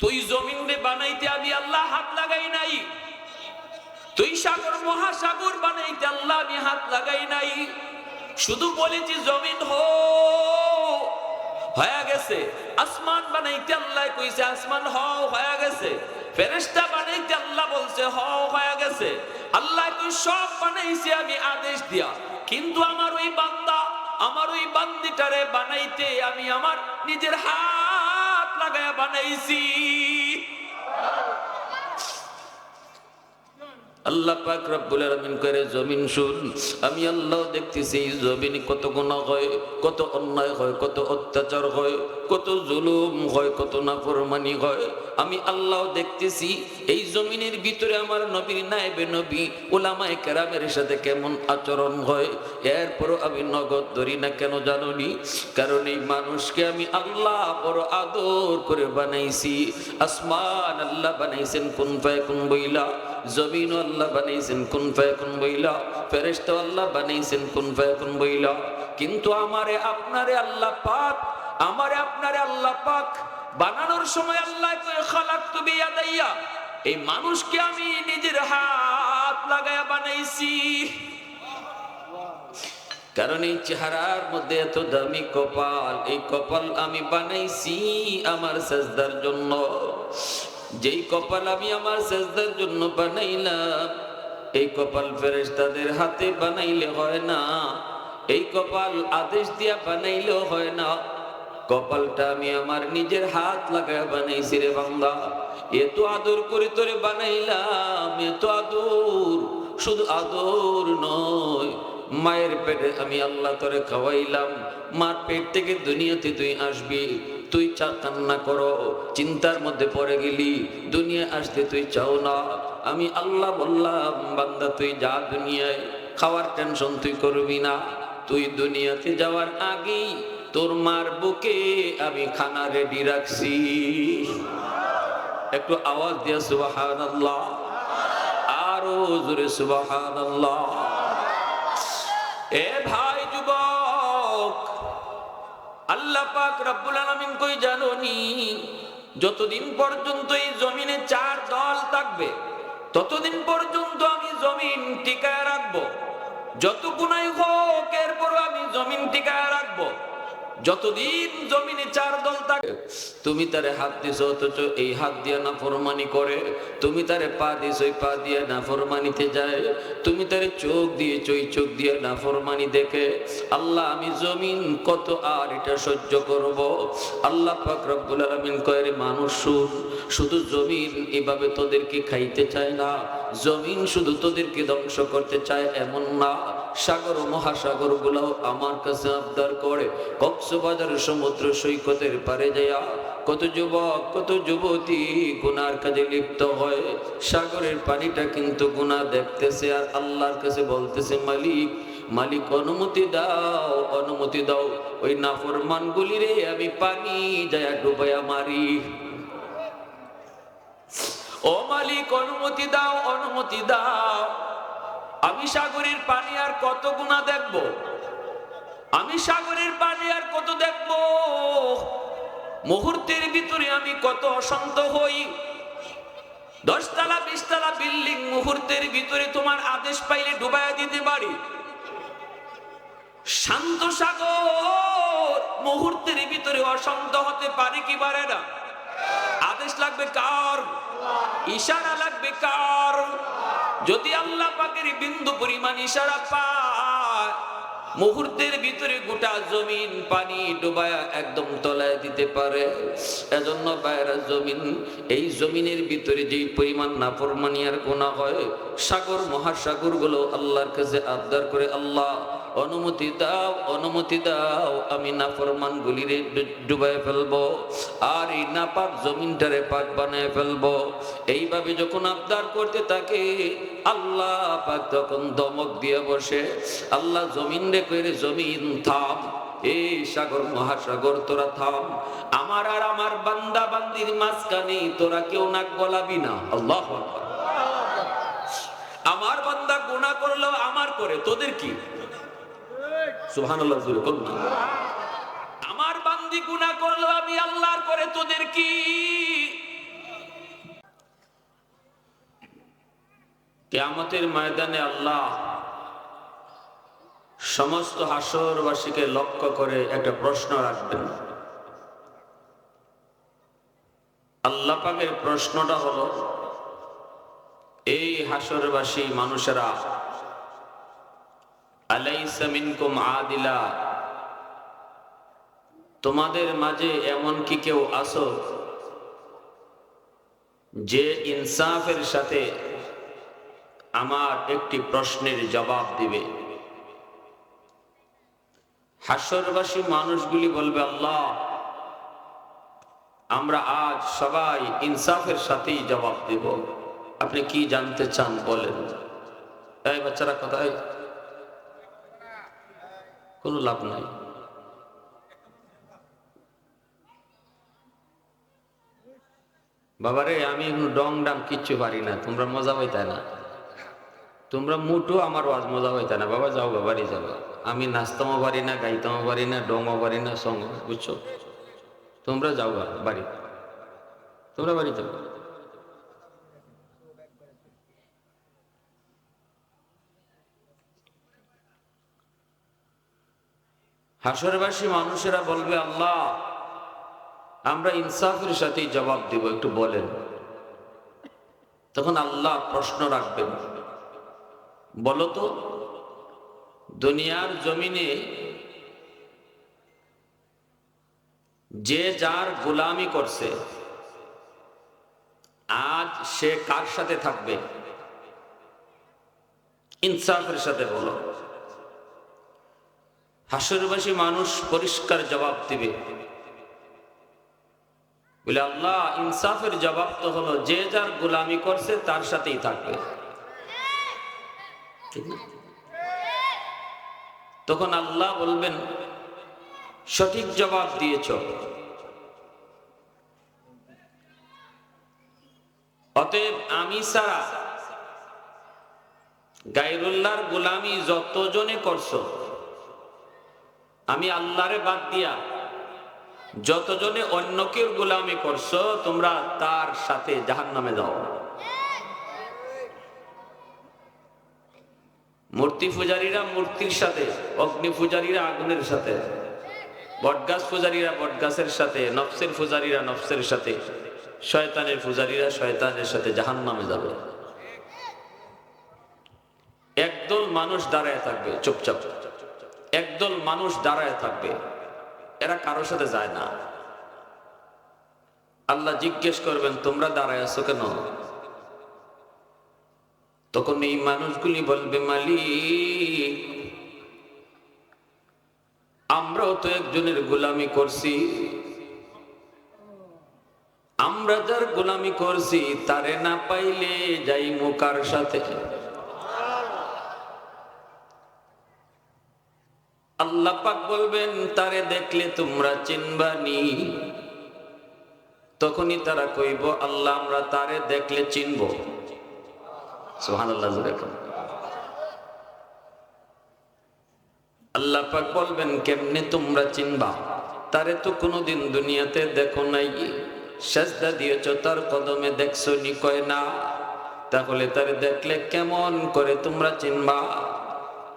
তুই জমিনে বানাইতে আমি আল্লাহ হাত লাগাই নাই, তুই সাগর মহাসাগর বানাইতে আল্লাহ আমি হাত লাগাই নাই, শুধু বলেছি জমিন হয়ে গেছে। আসমান বানাইতে আল্লাহ কইছে আসমান হয়ে গেছে। ফেরেশতা বানাইতে আল্লাহ বলছে হয়ে গেছে। আল্লাহ তুই সব বানাইছি আমি আদেশ দিয়া, কিন্তু আমার ওই বান্দা আমার ওই বান্দিটারে বানাইতে আমি আমার নিজের হাত লাগায়া বানাইছি। আল্লাহ পাক রব্বুল আলামিন করে জমিন শুন, আমি আল্লাহ দেখতেছি এই জমিনে কত গুনাহ হয়, কত অন্যায় হয়, কত অত্যাচার হয়, কত জুলুম হয়, কত নাফরমানি হয়। আমি আল্লাহ দেখতেছি এই জমিনের ভিতরে আমার নবীর নায়েবে নবী উলামায়ে কেরামের সাথে কেমন আচরণ হয়। এরপরও আমি নগদ ধরি না, কেন জানোনি? কারণ এই মানুষকে আমি আল্লাহ বড় আদর করে বানাইছি। আসমান আল্লাহ বানাইছেন কুন ফায়াকুন বইলা, জমিন আল্লাহ বানাইছেন কুন ফায়াকুন বইলা, ফেরেশতা আল্লাহ বানাইছেন কুন ফায়াকুন বইলা। কিন্তু আমারে আপনারে আল্লাহ পাক বানানোর সময় আল্লাহ কয় খালাকতু বিয়াদাইয়া, এই মানুষকে আমি নিজের হাত লাগায়া বানাইছি। কারণ এই চেহারার মধ্যে এত দামি কপাল, এই কপাল আমি বানাইছি আমার সাজদার জন্য। যেই কপাল আমি আমার সাজদার জন্য বানাইলাম, এই কপাল ফেরেশতাদের হাতে বানাইলে হয় না, এই কপাল আদেশ দিয়া বানাইলেও হয় না। কপালটা আমি আমার নিজের হাত লাগায় বানাইছি রে বান্দা। এত আদর করে তোরে বানাইলাম, এত আদর, শুধু আদর নয়, মায়ের পেটে আমি আল্লাহ তোরে খাওয়াইলাম। মার পেট থেকে দুনিয়াতে তুই আসবি, তুই কান্না করো, চিন্তার মধ্যে পড়ে গেলি, দুনিয়া আসতে তুই চাও না। আমি আল্লাহ বললাম বান্দা তুই যা দুনিয়ায়, খাওয়ার টেনশন তুই করবি না। তুই দুনিয়াতে যাওয়ার আগেই তোর মার বুকে আমি খানা রেডি রাখছি। একটু আওয়াজ দিয়া সুবহানাল্লাহ, আরো জোরে সুবহানাল্লাহ। এ ভাই যুবক, আল্লাহ পাক রব্বুল আলামিন কই জানোনি? যতদিন পর্যন্ত এই জমিনে চার দল থাকবে, ততদিন পর্যন্ত আমি জমিন টিকায় রাখবো। যত গুনাহ হোক এরপরও আমি জমিন টিকায় রাখবো। যতদিন জমিনে চার দল থাকে, তুমি তারে হাত দিছো অথচ এই হাত দিয়া নাফরমানি করে, তুমি তারে পা দিছো এই পা দিয়া নাফরমানিতে যায়, তুমি তারে চোখ দিয়েছো এই চোখ দিয়া নাফরমানি দেখে। আল্লাহ আমি জমিন কত আর এটা সহ্য করব? আল্লাহ পাক রব্বুল আলামিন কয় রে মানুষ শুন, শুধু জমিন এভাবে তোদেরকে খাইতে চায় না, জমিন শুধু তোদেরকে ধ্বংস করতে চায় এমন না, সাগর ও মহাসাগর গুলাও আমার কাছে আবদার করে। কক্সবাজার সমুদ্র সৈকতের পারে যায়া কত যুবক কত যুবতী গুনার কাজে লিপ্ত হয়। সাগরের পানিটা কিন্তু গুনাহ দেখতেছে আর আল্লাহর কাছে বলতেছে মালিক, মালিক অনুমতি দাও, অনুমতি দাও, ওই নাফরমান গুলিরে আমি পানি যায়া ডুবাইয়া মারি। ও মালিক অনুমতি দাও, অনুমতি দাও, আমি সাগরের পানি আর কত গুনাহ দেখব, আমি সাগরের পানি আর কত দেখব, মুহূর্তের ভিতরে আমি কত অশান্ত হই। 10 তলা 20 তলা বিল্ডিং মুহূর্তের ভিতরে তোমার আদেশ পাইলে ডুবাইয়া দিতে পারি। শান্ত সাগর মুহূর্তের ভিতরে অশান্ত হতে পারে কি পারে না? আদেশ লাগবে কার? ইশারা লাগবে কার? যদি আল্লাহ পাকের বিন্দু পরিমাণ ইশারা পায়, মুহূর্তের ভিতরে গোটা জমিন পানি ডুবায়া একদম তলায় দিতে পারে। এজন্য বাইরা জমিন, এই জমিনের ভিতরে যেই পরিমাণ নাফরমানি আর গুনাহ হয়, সাগর মহাসাগর গুলো আল্লাহর কাছে আবদার করে, আল্লাহ অনুমতি দাও, অনুমতি দাও, আমি নাফরমান গুলিরে ডুবাই ফেলবো আর এই নাপাক জমিনটারে পাক বানায় ফেলবো। এইভাবে যখন আবদার করতে থাকে, আল্লাহ পাক তখন দমক দিয়ে বসে। আল্লাহ জমিন রে কইরে, জমিন থাম, এই সাগর মহাসাগর তোরা থাম, আমার আর আমার বান্দা বান্দির মাঝখানে তোরা কেউ নাক গলাবি না। আল্লাহু আকবার। আমার বান্দা গুনাহ করলো আমার করে, তোদের কি? সুবহানাল্লাহ। আমার বান্দি গুনাহ করলো আমি আল্লাহর করে, তোদের কি? কিয়ামতের ময়দানে আল্লাহ সমস্ত হাসরবাসীকে লক্ষ্য করে একটা প্রশ্ন রাখবেন। আল্লাহ পাকের প্রশ্নটা হলো, এই হাসরবাসী মানুষেরা, আলাইসা মিনকুম আদিলা, তোমাদের মাঝে এমন কি কেউ আছো যে ইনসাফের সাথে আমার একটি প্রশ্নের জবাব দিবে? হাসরবাসী মানুষগুলি বলবে, আল্লাহ আমরা আজ সবাই ইনসাফের সাথেই জবাব দেব, আপনি কি জানতে চান বলেন। এই বাচ্চারা কোথায়? কোনো লাভ নাই। বাবারে আমি এখন ডং ডাং কিচ্ছু পারি না, তোমরা মজা পাইতে না, তোমরা মুটো আমার ওয়াজ মজা পাইতে না। বাবা যাও, বাবারই যাবা। আমি নাচতামও পারি না, গাইতামও পারি না, ডংও পারি না, সঙ্গ, বুঝছো? তোমরা যাও বাড়ি, তোমরা বাড়ি যাও। হাসরবাসী মানুষেরা বলবে, আল্লাহ আমরা ইনসাফের সাথেই জবাব দেব, একটু বলেন। তখন আল্লাহ প্রশ্ন রাখবেন, বলো তো দুনিয়ার জমিনে যে যার গোলামি করছে আজ সে কার সাথে থাকবে? ইনসাফের সাথে বলো। হাসরবাসী মানুষ পরিষ্কার জবাব দিবে, বলে আল্লাহ ইনসাফের জবাব তো হলো যে যার গোলামি করছে তার সাথেই থাকবে। তখন আল্লাহ বলবেন, সঠিক জবাব দিয়েছ। অতএব আমি ছাড়া গায়রুল্লাহর গোলামি যতজনে করছো, আমি আল্লাহরে বাদ দিয়া যতজনে অন্য কেউ গোলামি করছো, তোমরা তার সাথে জাহান্নামে যাও। মূর্তি পূজারীরা মূর্তির সাথে, অগ্নি পূজারীরা আগুনের সাথে, বটগাছ পূজারীরা বটগাছের সাথে, নফসের পূজারীরা নফসের সাথে, শয়তানের পূজারীরা শয়তানের সাথে জাহান্নামে যাবে। একদল মানুষ দাঁড়ায় থাকবে চুপচাপ, একদল মানুষ দাঁড়ায় থাকবে, এরা কারোর সাথে যায় না। আল্লাহ জিজ্ঞেস করবেন, তোমরা দাঁড়ায় আছো কেন? তখন এই মানুষগুলি বলবে, মালিক আমরাও তো একজনের গোলামি করছি, আমরা যার গোলামি করছি তারে না পাইলে যাই মুকার সাথে। আল্লাহ পাক বলবেন, তারে দেখলে তোমরা চিনবানি। তখনই তারা কইব, আল্লাহ আমরা তারে দেখলে চিনব। সুবহানাল্লাহ। আল্লাহ পাক বলবেন, কেমনে তোমরা চিনবা? তারে তো কোনোদিন দুনিয়াতে দেখো নাই, সাজদা দিয়েছ তার কদমে, দেখছো নি? কয় না। তাহলে তারে দেখলে কেমন করে তোমরা চিনবা?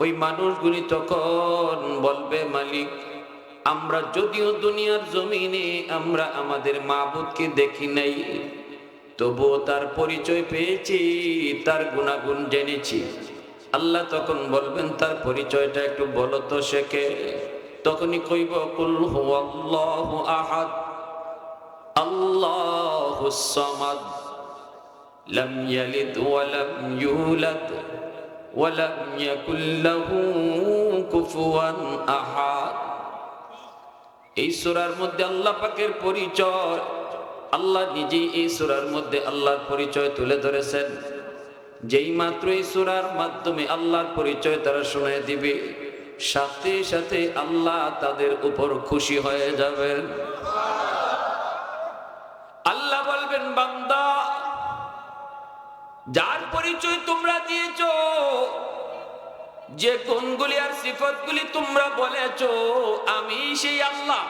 ওই মানুষগুলি তখন বলবে, মালিক আমরা যদিও দুনিয়ার জমিনে আমরা আমাদের মাবুদকে দেখি নাই, তবুও তার পরিচয় পেয়েছি, তার গুণাগুণ জেনেছি। আল্লাহ তখন বলবেন, তার পরিচয়টা একটু বলো তো সে কে? তখনই কইব, কুল হুয়াল্লাহু আহাদ আল্লাহুস সামাদ লাম ইয়ালিদ ওয়া লাম ইউলাদ ওয়া লাম ইয়াকুল লাহু কুফুয়ান আহাদ। এই সূরার মধ্যে আল্লাহ পাকের পরিচয়, আল্লাহ নিজেই এই সূরার মধ্যে আল্লাহর পরিচয় তুলে ধরেছেন। যেই মাত্র এই সূরার মাধ্যমে আল্লাহর পরিচয় তারা শুনে দিবে, সাথে সাথে আল্লাহ তাদের উপর খুশি হয়ে যাবেন। আল্লাহ বলবেন, বান্দা যার পরিচয় তোমরা দিয়েছো, যে গুণগুলি আর সিফাতগুলি তোমরা বলেছো, আমি সেই আল্লাহ,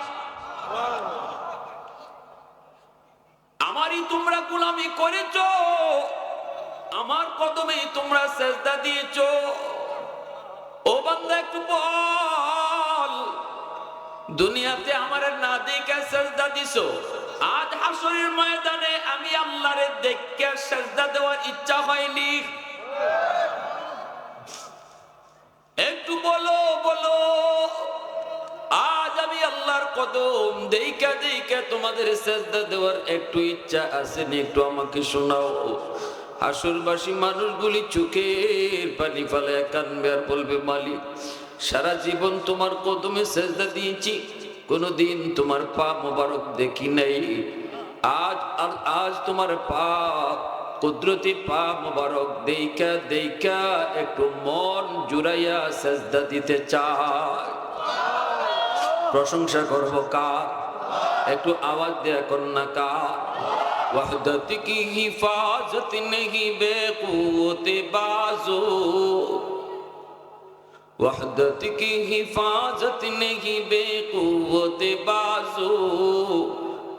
আমারই তোমরা গোলামি করেছো, আমার কদমে তোমরা সেজদা দিয়েছো। ও বান্দা একটু বল, দুনিয়াতে আমারে না দেখে সেজদা দিছো, আজ হাসরের ময়দানে আমি আল্লাহরে দেখে সেজদা দেওয়ার ইচ্ছা হয়নি? একটু বলো বলো, আজ আমি আল্লাহর কদম দেইকা দেইকা তোমাদের সেজদা দেওয়ার একটু ইচ্ছা আসেনি? একটু আমাকে শোনাও। হাসরবাসী মানুষগুলি চোখের পানি ফেলে কানবে আর বলবে, মালিক সারা জীবন তোমার কদমে সেজদা দিয়েছি, কোনদিন তোমার পা মোবারক দেখি নাই। আজ তোমার পা, কুদরতি পা মোবারক দেইকা দেইকা একটু মন জুড়াইয়া সেজদা দিতে চায়। প্রশংসা করব কার? একটু আওয়াজ দেয়া কন্যা কার? वहदत की हिफाजत नहीं बेक़ुव्वत बाज़ो, वहदत की हिफाजत नहीं बेक़ुव्वत बाज़ो,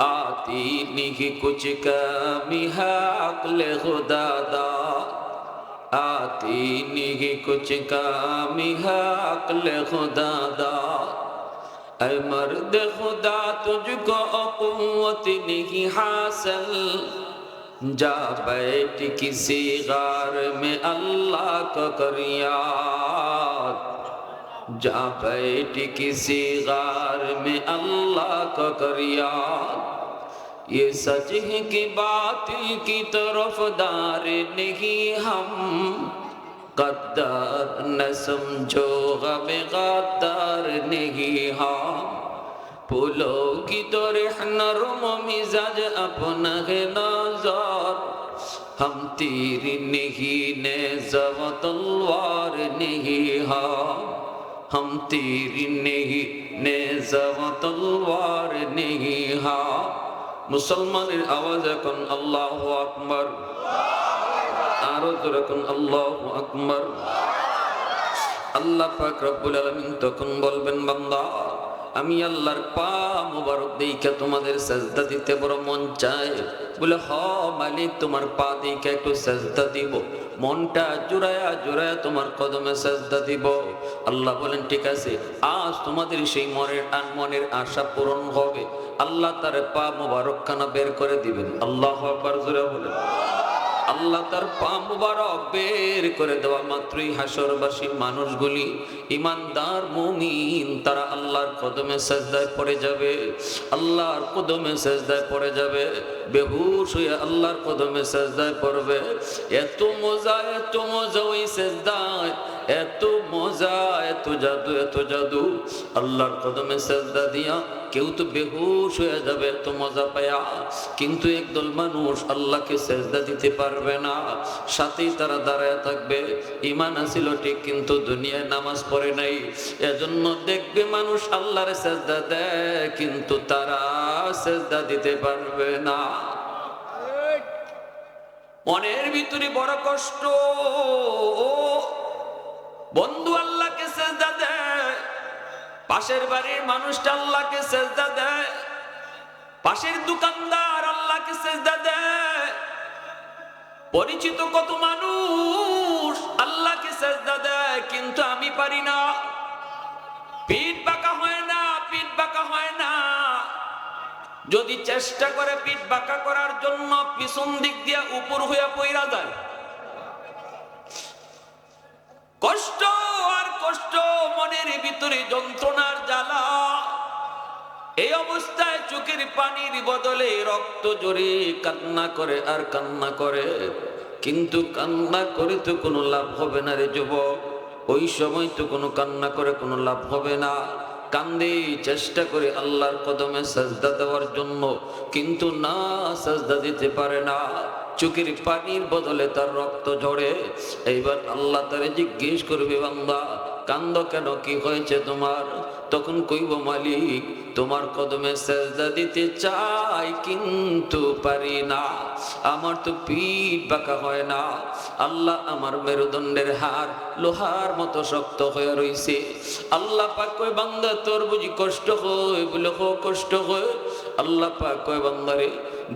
आती नहीं कुछ कमी है अक़्ल खुदादा, आती नहीं कुछ कमी है अक़्ल खुदादा। ऐ मर्द खुदा तुझको क़ुव्वत नहीं हासिल, जा बैठ किसी गार में अल्लाह को कर याद, जा बैठ किसी गार में अल्लाह को कर याद। ये सच है कि बातिल की तरफदार नहीं हम, गद्दार न समझो गम गद्दार नहीं हम, फूलों की तरह नरम मिजाज अपना है नज़र, हम तीर नहीं नेज़ा व तलवार नहीं हम, हम तीर नहीं नेज़ा व तलवार नहीं हम। मुसलमाনের আওয়াজ এখন আল্লাহু আকবার, আরো জোরে কোন আল্লাহু আকবার। আল্লাহ পাক রব্বুল আলামিন তখন বলবেন, বান্দা আমি আল্লাহর পা মোবারক দেইখা তোমাদের সেজদা দিতে বড় মন চায়। বলে, হ মালিক, তোমার পা দেইখা একটু সেজদা দিব, মনটা জুড়ায়া জুড়ায়া তোমার কদমে সেজদা দিব। আল্লাহ বলেন, ঠিক আছে, আজ তোমাদের সেই মনের আশা পূরণ হবে। আল্লাহ তার পা মোবারক খানা বের করে দিবেন। আল্লাহু আকবার, জোরে বলেন। আল্লাহ তার পা মুবারক বের করে দেওয়া মাত্রই হাসরবাসী মানুষগুলি, ইমানদার মুমিন, তারা আল্লাহর কদমে সেজদায় পড়ে যাবে, আল্লাহর কদমে সেজদায় পড়ে যাবে, বেহুশ হয়ে আল্লাহর কদমে সেজদায় পড়বে। এত মজা ওই সেজদায়, এত মজা, এত জাদু, এত জাদু। আল্লাহর কদমে সেজদা দিয়া কেউ তো বেহুশ হয়ে যাবে এত মজা পায়া, কিন্তু একদল মানুষ আল্লাহকে সেজদা দিতে পারবে না, সাথেই তারা দাঁড়ায় থাকবে। ঈমান আছিল ঠিক, কিন্তু দুনিয়ায় নামাজ পড়ে নাই। এজন্য দেখবে মানুষ আল্লাহর সেজদা দেয়, কিন্তু তারা সেজদা দিতে পারবে না। মনের ভিতরে বড় কষ্ট। বন্ধু আল্লাহকে সেজদা দেয়, পাশের বাড়ির মানুষটা আল্লাহকে সেজদা দেয়, পাশের দোকানদার আল্লাহকে সেজদা দেয়, পরিচিত কত মানুষ আল্লাহকে সেজদা দেয়, কিন্তু আমি পারি না। পিঠ বাঁকা হয় না, পিঠ বাঁকা হয় না। যদি চেষ্টা করে পিঠ বাঁকা করার জন্য, পিছন দিক দিয়ে উপর হইয়া পইরা যায়। কষ্ট আর কষ্ট, মনের ভিতরে যন্ত্রণার জ্বালা। এই অবস্থায় চোখের পানির বদলে রক্ত ঝরে কান্না করে আর কান্না করে, কিন্তু কান্না করে তো কোনো লাভ হবে না রে যুবক। ওই সময় তো কোনো কান্না করে কোনো লাভ হবে না। কান্দে, চেষ্টা করে আল্লাহর কদমে সাজদা দেওয়ার জন্য, কিন্তু না, সাজদা দিতে পারে না। চোখের পানির বদলে তার রক্ত ঝরে। এইবার আল্লাহ তারে জিজ্ঞেস করবে, বান্দা কান্দ কেন, কি হয়েছে তোমার? তখন কইব, মালিক তোমার কদমে সেজদা দিতে চাই, কিন্তু পারি না, আমার তো পিঠ বাঁকা হয় না। আল্লাহ, আমার মেরুদণ্ডের হাড় লোহার মতো শক্ত হয়ে রইছে। আল্লাহ পাক কয়, বান্দা তোর বুঝি কষ্ট হয়? বলে, হো, কষ্ট হয়। আল্লাহ পাক কয়, বান্দারে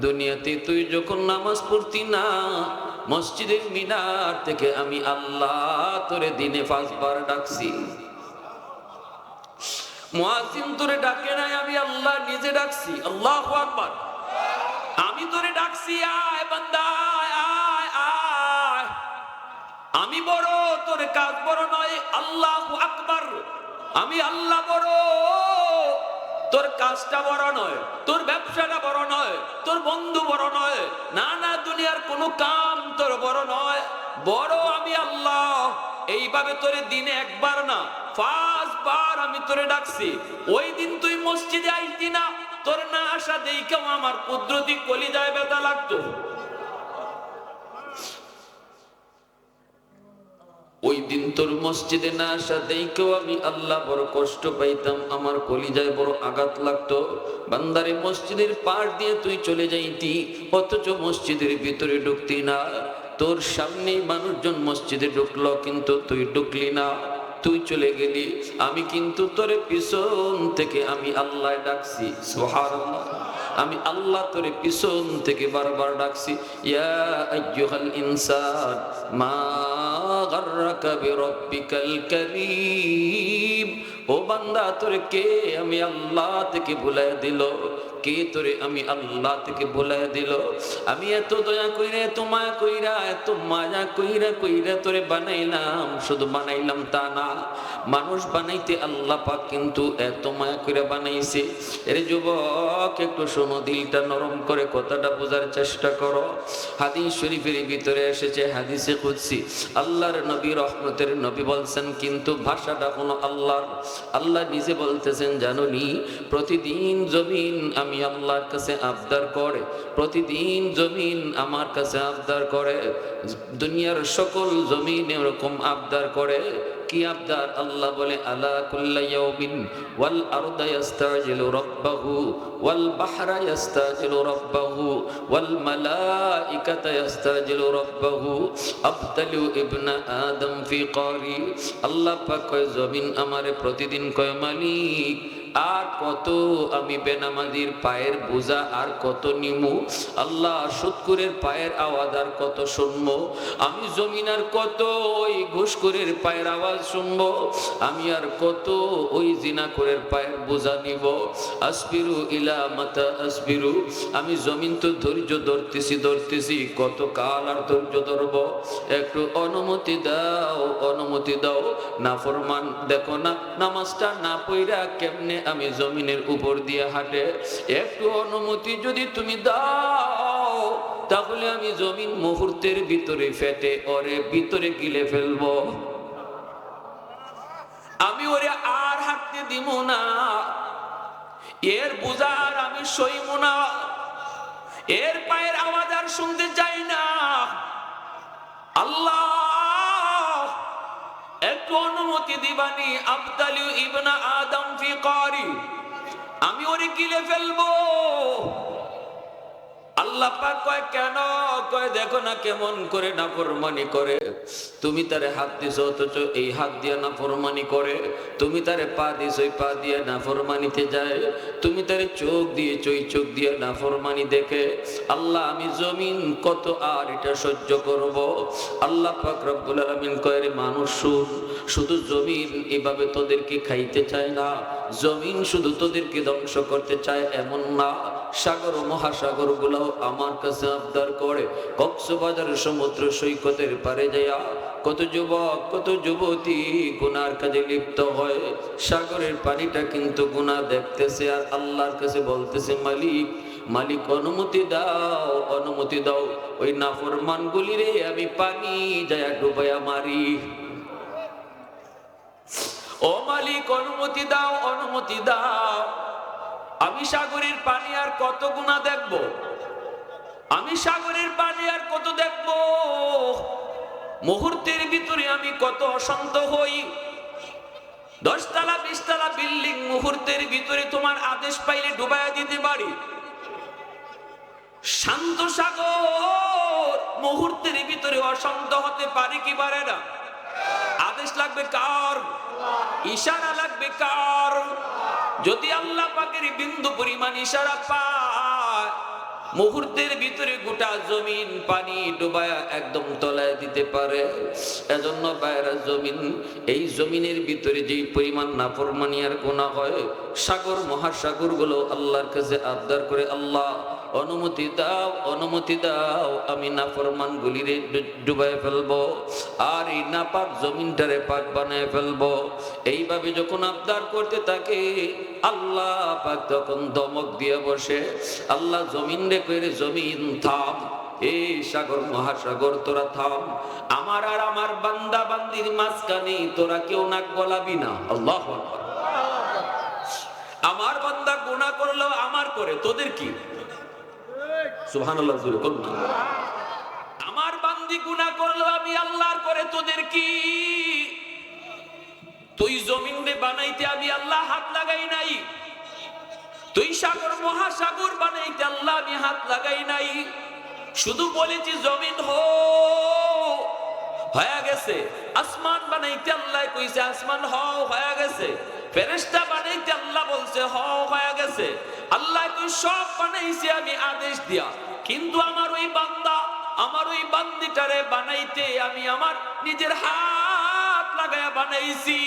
দুনিয়াতে তুই যখন নামাজ পড়তি না, মসজিদের মিনার থেকে আমি আল্লাহ তোরে দিনে 5 বার ডাকছি। মুয়াজ্জিন তোরে ডাকে নাই, আমি আল্লাহ নিজে ডাকছি। আল্লাহু আকবার। আমি তোরে ডাকছি, আয় বান্দা আয় আয়। আমি বড়, তোর কাজ বড় নয়। আল্লাহু আকবার। আমি আল্লাহ বড়, তোর কাজটা বড় নয়, তোর ব্যবসাটা বড় নয়, তোর বন্ধু বড় নয়, না না দুনিয়ার কোনো কাম তোর বড় নয়, বড় আমি আল্লাহ। এইভাবে তোরে দিনে 1 বার না 5 বার আমি তোরে ডাকছি। ওই দিন তুই মসজিদে আইতি না, তোর না আসা দেইখাও আমার কুদরতি কলিজায় ব্যথা লাগতো। ওই দিন তোর মসজিদে না আসা দেইখাও আমি আল্লাহ বড় কষ্ট পাইতাম, আমার কলিজায় বড় আঘাত লাগতো। বান্দারে মসজিদের পাশ দিয়ে তুই চলে যাইতি, অথচ মসজিদের ভিতরে ঢুকতি না। তোর সামনেই মানুষজন মসজিদে ঢুকলো, কিন্তু তুই ঢুকলি না, তুই চলে গেলি। আমি কিন্তু তোরে পিছন থেকে আমি আল্লাহ ডাকছি। সুবহানাল্লাহ। আমি আল্লাহ তোরে পিছন থেকে বারবার ডাকছি। ইয়া আইয়ুহাল ইনসান মা গাররাকা বিরাব্বিকাল কারীম। ও বান্দা, তোরে কে আমি আল্লাহ থেকে ভুলাইয়া দিল? কে তোরে আমি আল্লাহ থেকে ভুলাইয়া দিল? আমি এত দয়া কইরা, এত মায়া কইরা, এত মায়া কইরা কইরা তোরে বানাইলাম। শুধু বানাইলাম তা না, মানুষ বানাইতে আল্লাহ পাক কিন্তু এত মায়া কইরা বানাইছে। এর যুবক, একটু শোনো, দিলটা নরম করে কথাটা বোঝার চেষ্টা করো। হাদিস শরীফের ভিতরে এসেছে, হাদিসে কুদসি, আল্লাহর নবী, রহমতের নবী বলছেন, কিন্তু ভাষাটা কোনো আল্লাহর। আল্লাহ নিজে বলতেছেন, জানোনি প্রতিদিন জমিন আমি আল্লাহর কাছে আবদার করে, প্রতিদিন জমিন আমার কাছে আবদার করে। দুনিয়ার সকল জমিন এরকম আবদার করে। কি আবদার? আল্লাহ বলে, আলা কুল্লা ইয়াউমিন ওয়াল আরদা ইস্তাজিলু রাব্বাহু ওয়াল বাহরা ইস্তাজিলু রাব্বাহু ওয়াল মালাইকাতা ইস্তাজিলু রাব্বাহু আবতালু ইবনা আদম ফি কারি। আল্লাহ পাক কয়, জমিন আমারে প্রতিদিন কয়, মালিক আর কত আমি বেনামাজির পায়ের বোঝা আর কত নিমু? আল্লাহ, সুদখোরের পায়ের আওয়াজ আর কত শুনবো? আমি জমিন আর কত ওই ঘুষখোরের পায়ের আওয়াজ শুনবো? আমি আর কত ওই জিনাখোরের পায়ের বোঝা নিব? আসবিরু ইলা মাতা আসবিরু। আমি জমিন তো ধৈর্য ধরতেছি, কত কাল আর ধৈর্য ধরব? একটু অনুমতি দাও, অনুমতি দাও। নাফরমান দেখো না, নামাজটা না পইরা কেমনে আমি জমিনের উপর দিয়ে হাঁটে। একটু অনুমতি যদি তুমি দাও, তাহলে আমি জমিন মুহূর্তের ভিতরে ফেটে ওরে ভিতরে গিলে ফেলবো। আমি ওরে আর হাঁটতে দিব না, এর বোঝা আর আমি সইব না, এর পায়ের আওয়াজ আর শুনতে চাই না। আল্লাহ, একটু অনুমতি দিবানি। আবতালু ইবনা আদম ফি কারি। আমি ওরে গিলে ফেলবো। আল্লাহ পাক কয়, কেন? কয়, দেখো না কেমন করে নাফরমানি করে। তুমি তারে হাত দিছো, অথচ এই হাত দিয়ে নাফরমানি করে। তুমি তারে পা দিছো, এই পা দিয়ে নাফরমানিতে যায়। তুমি তারে চোখ দিয়েছো, এই চোখ দিয়ে নাফরমানি দেখে। আল্লাহ, আমি জমিন কত আর এটা সহ্য করব? আল্লাহ পাক রব্বুল আলামিন কয়, রে মানুষ শুন, শুধু জমিন এভাবে তোদেরকে খাইতে চায় না, জমিন শুধু তোদেরকে ধ্বংস করতে চায় এমন না, সাগর ও মহাসাগর গুলাও আমার কাছে আবদার করে। কক্সবাজার সমুদ্র সৈকতের পারে যায়া কত যুবক, কত যুবতী গুনার কাজে লিপ্ত হয়। সাগরের পানিটা কিন্তু গুনাহ দেখতেছে আর আল্লাহর কাছে বলতেছে, মালিক, মালিক অনুমতি দাও, অনুমতি দাও, ওই নাফরমান গুলিরে আমি পানি যায়া ডুবাইয়া মারি। ও মালিক, অনুমতি দাও, অনুমতি দাও। আমি সাগরের পানি আর কত গুনাহ দেখব? আমি সাগরের পানি আর কত দেখব? মুহূর্তের ভিতরে আমি কত অশান্ত হই। 10 তলা 20 তলা বিল্ডিং মুহূর্তের ভিতরে তোমার আদেশ পাইলে ডুবাইয়া দিতে পারি। শান্ত সাগর মুহূর্তের ভিতরে অশান্ত হতে পারে কি পারে না? আদেশ লাগবে কার? ইশারা লাগবে কার? যদি আল্লাহ পাকের বিন্দু পরিমাণ ইশারা পায়, মুহূর্তের ভিতরে গোটা জমিন পানি ডুবায়া একদম তলায় দিতে পারে। এজন্য বাইরা জমিন, এই জমিনের ভিতরে যেই পরিমাণ নাফরমানি আর গুনাহ হয়, সাগর মহাসাগর গুলো আল্লাহর কাছে আবদার করে, আল্লাহ অনুমতি দাও, অনুমতি দাও, আমি নাফরমান গুলিরে ডুবাই ফেলবো, আর এই নাপাক জমিনটারে পাক বানায় ফেলবো। এইভাবে যখন আবদার করতে থাকে, আল্লাহ পাক তখন দমক দিয়ে বসে। আল্লাহ জমিন রে কইরে, জমিন থাম, এই সাগর মহাসাগর তোরা থাম, আমার আর আমার বান্দা বান্দির মাঝখানে তোরা কেউ নাক গলাবি না। আল্লাহু আকবার। আমার বান্দা গুনাহ করলো আমার করে, তোদের কি? সুবহানাল্লাহ। আমার বান্দি গুনাহ করলো আমি আল্লাহর করে, তোদের কি? তুই জমিন রে বানাইতে আমি আল্লাহ হাত লাগাই নাই, তুই সাগর মহাসাগর বানাইতে আল্লাহ আমি হাত লাগাই নাই, শুধু বলেছি জমিন হয়ে গেছে। আসমান বানাইতে আল্লাহ কইছে আসমান হয়ে গেছে। ফেরেশতা বানাইতে আল্লাহ বলছে হয়ে গেছে। আল্লাহ তুই সব বানাইছে আমি আদেশ দিয়া, কিন্তু আমার ওই বান্দা, আমার ওই বান্দিটারে বানাইতে আমি আমার নিজের হাত লাগায়া বানাইছি।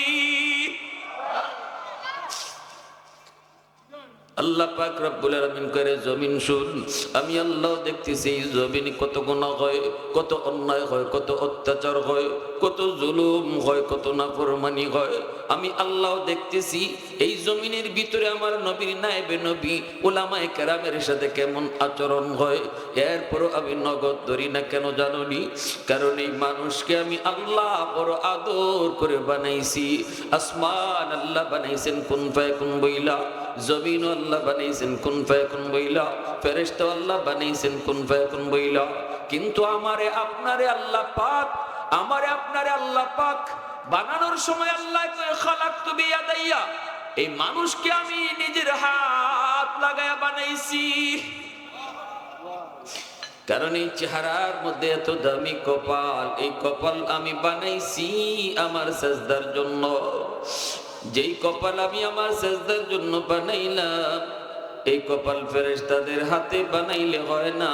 আল্লাহ পাক রব্বুল আলামিন করে, জমিন শুন, আমি আল্লাহ দেখতেছি এই জমিনে কত গুনাহ হয়, কত অন্যায় হয়, কত অত্যাচার হয়, কত জুলুম হয়, কত নাফরমানি হয়। আমি আল্লাহ দেখতেছি এই জমিনের ভিতরে আমার নবীর নায়েবে নবী উলামায়ে কেরামের সাথে কেমন আচরণ হয়। এরপরও আমি নগদ ধরি না, কেন জানোনি? কারণ এই মানুষকে আমি আল্লাহ বড় আদর করে বানাইছি। আসমান আল্লাহ বানাইছেন কুন ফায়াকুন বইলা, জমিন আল্লাহ বানাইছেন কুন ফায়াকুন বইলা, ফেরেশতা আল্লাহ বানাইছেন কুন ফায়াকুন বইলা। কিন্তু আমারে আপনারে আল্লাহ পাক, আমারে আপনারে আল্লাহ পাক বানানোর সময় আল্লাহ কয় খালাকতু বিয়াদাইয়া, এই মানুষকে আমি নিজের হাত লাগায়া বানাইছি। কারণ এই চেহারার মধ্যে এত দামি কপাল, এই কপাল আমি বানাইছি আমার সাজদার জন্য। যেই কপাল আমি আমার সাজদার জন্য বানাইলাম, এই কপাল ফেরেশতাদের হাতে বানাইলে হয় না,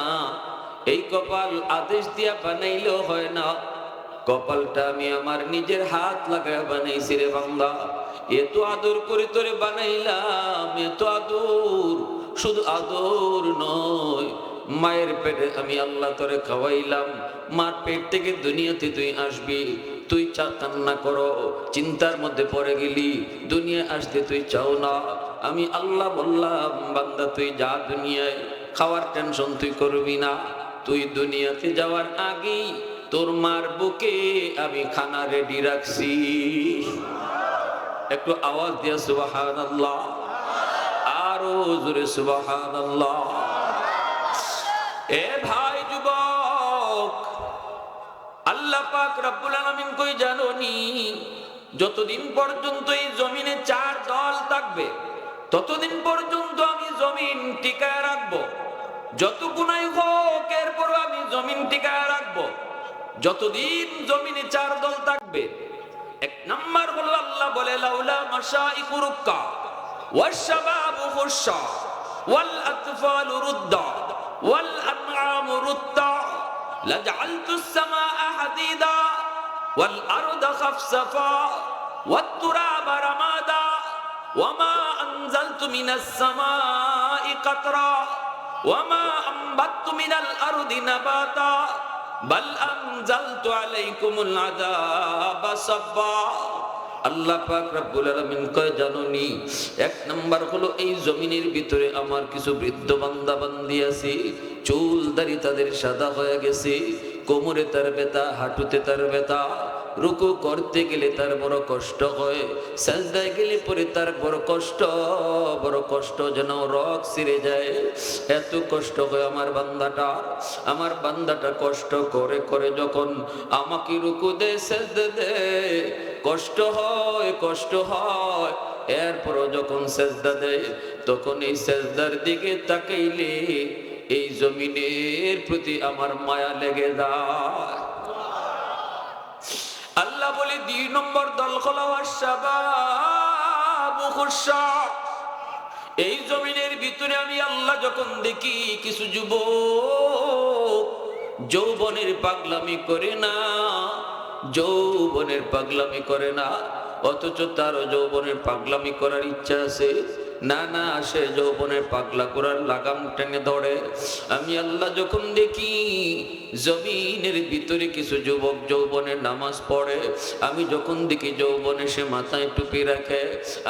এই কপাল আদেশ দিয়া বানাইলেও হয় না। কপালটা আমি আমার নিজের হাত লাগায় বানাইছি রে বান্দা। এত আদর করে তোরে বানাইলাম, এত আদর, শুধু আদর নয়, মায়ের পেটে আমি আল্লাহ তোরে খাওয়াইলাম, মার পেট থেকে দুনিয়াতে তুই আসবি, তুই কান্না করো, চিন্তার মধ্যে পড়ে গেলি, দুনিয়া আসতে তুই চাও না। আমি আল্লাহ বললাম, বান্দা তুই যা দুনিয়ায়, খাওয়ার টেনশন তুই করবি না, তুই দুনিয়াতে যাওয়ার আগেই তোর মার বুকে আমি খানা রেডি রাখছি। একটু আওয়াজ দিয়া সুবহানাল্লাহ, আরো জোরে সুবহানাল্লাহ। এ ভাই যুবক, আল্লাহ পাক রব্বুল আলামিন কই জানোনি? যতদিন পর্যন্ত এই জমিনে চার দল থাকবে, ততদিন পর্যন্ত আমি জমিন টিকায় রাখবো। যত গুনাহ হোক এরপর আমি জমিন টিকায় রাখবো। যতদিন জমিনে চার দল থাকবে, এক নাম্বার হলো আল্লাহ বলে লাউলা মাশাইকু রুক্কা ওয়াশ-শাবাবু খুশশা ওয়াল আতফালু রুদ্দা ওয়াল আনআমু রুত্তা লাজআলতুস সামাআ হাদিদা ওয়াল আরদা খাফসাফা ওয়াত তুরাবা রামাদা ওয়ামা আনজালতু মিনাস সামাই কাতরা ওয়ামা আনবাততু মিনাল আরদি নাবাতা বাল আনজালতু আলাইকুমুল আযাবা সাব্বা। আল্লাহ পাক রব্বুল আলামিন কয় জানোনি? এক নাম্বার হলো এই জমিনের ভিতরে আমার কিছু বৃদ্ধ বান্দা বান্দি আছে, চুল দাড়ি তাদের সাদা হয়ে গেছে, কোমরে তার ব্যথা, হাঁটুতে তার ব্যথা, রুকু করতে গেলে তার বড় কষ্ট হয়, সাজদায় গেলে পরে তার বড় কষ্ট, যেন রগ ছিঁড়ে যায়, এত কষ্ট হয় আমার বান্দাটা কষ্ট করে করে যখন আমাকে রুকু দেয়, সাজদা দেয়, কষ্ট হয়। এরপরও যখন সাজদা দেয়, তখন এই সাজদার দিকে তাকাইলে এই জমিনের প্রতি আমার মায়া লেগে যায়। আল্লাহ বলে 2 নম্বর দল হলো আশ-শাবাবু খুশশা, এই জমিনের ভিতরে আমি আল্লাহ যখন দেখি কিছু যুবক যৌবনের পাগলামি করে না, যৌবনের পাগলামি করে না, অথচ তার যৌবনের পাগলামি করার ইচ্ছা আছে, না না সে যৌবনের পাগলা করার লাগাম টেনে ধরে। আমি আল্লাহ যখন দেখি জমিনের ভিতরে কিছু যুবক যৌবনের নামাজ পড়ে, আমি যখন দেখি যৌবনে সে মাথায় টুপি রাখে,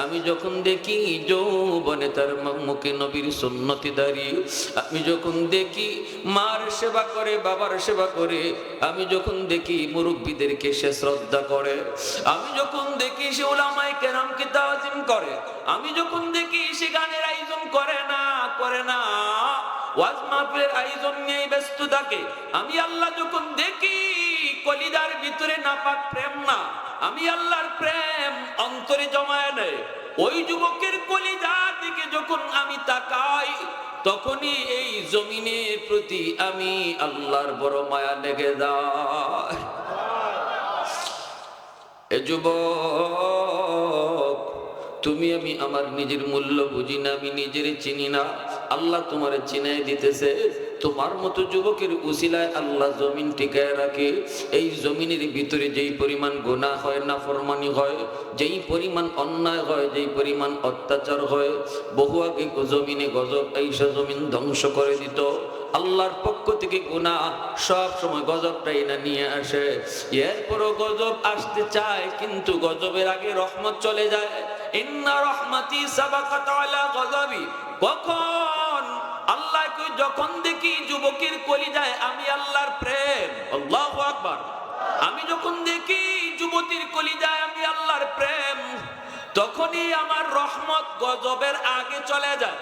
আমি যখন দেখি যৌবনে তার মুখে নবীর সুন্নতি দাঁড়িয়ে, আমি যখন দেখি মার সেবা করে, বাবার সেবা করে, আমি যখন দেখি মুরব্বীদেরকে সে শ্রদ্ধা করে, আমি যখন দেখি সে উলামায়ে কেরামকে তাজিম করে, আমি যখন দেখি সে গানের আয়োজন করে না ওয়াজ মাহফিলের আয়োজন নিয়ে ব্যস্ত থাকে, আমি আল্লাহ যখন দেখি কলিদার ভিতরে নাপাক প্রেম না, আমি আল্লাহর প্রেম অন্তরে জমায় নেয়, ওই যুবকের কলিজার দিকে যখন আমি তাকাই, তখনই এই জমিনের প্রতি আমি আল্লাহর বড় মায়া লেগে যায়। এ যুবক, তুমি আমি আমার নিজের মূল্য বুঝি না, আমি নিজের চিনি না, আল্লাহ তোমার চিনাই দিতেছে। তোমার মতো যুবকের উসিলায় আল্লাহ জমিন টিকায় রাখে। এই জমিনের ভিতরে যেই পরিমাণ গুনাহ হয়, নাফরমানি হয়, যেই পরিমাণ অন্যায় হয়, যেই পরিমাণ অত্যাচার হয়, বহু আগে জমিনে গজব আইসা জমিন ধ্বংস করে দিত। আল্লাহর পক্ষ থেকে গুনাহ সব সময় গজবটাই না নিয়ে আসে। এরপরও গজব আসতে চায়, কিন্তু গজবের আগে রহমত চলে যায়। ইন্না রহমতি সাবাকাত আলা গজবি। কখন আল্লাহ যখন দেখি যুবকের কলিজায় আমি আল্লাহর প্রেম, আল্লাহু আকবার, আমি যখন দেখি যুবতীর কলিজায় আমি আল্লাহর প্রেম, তখনই আমার রহমত গজবের আগে চলে যায়।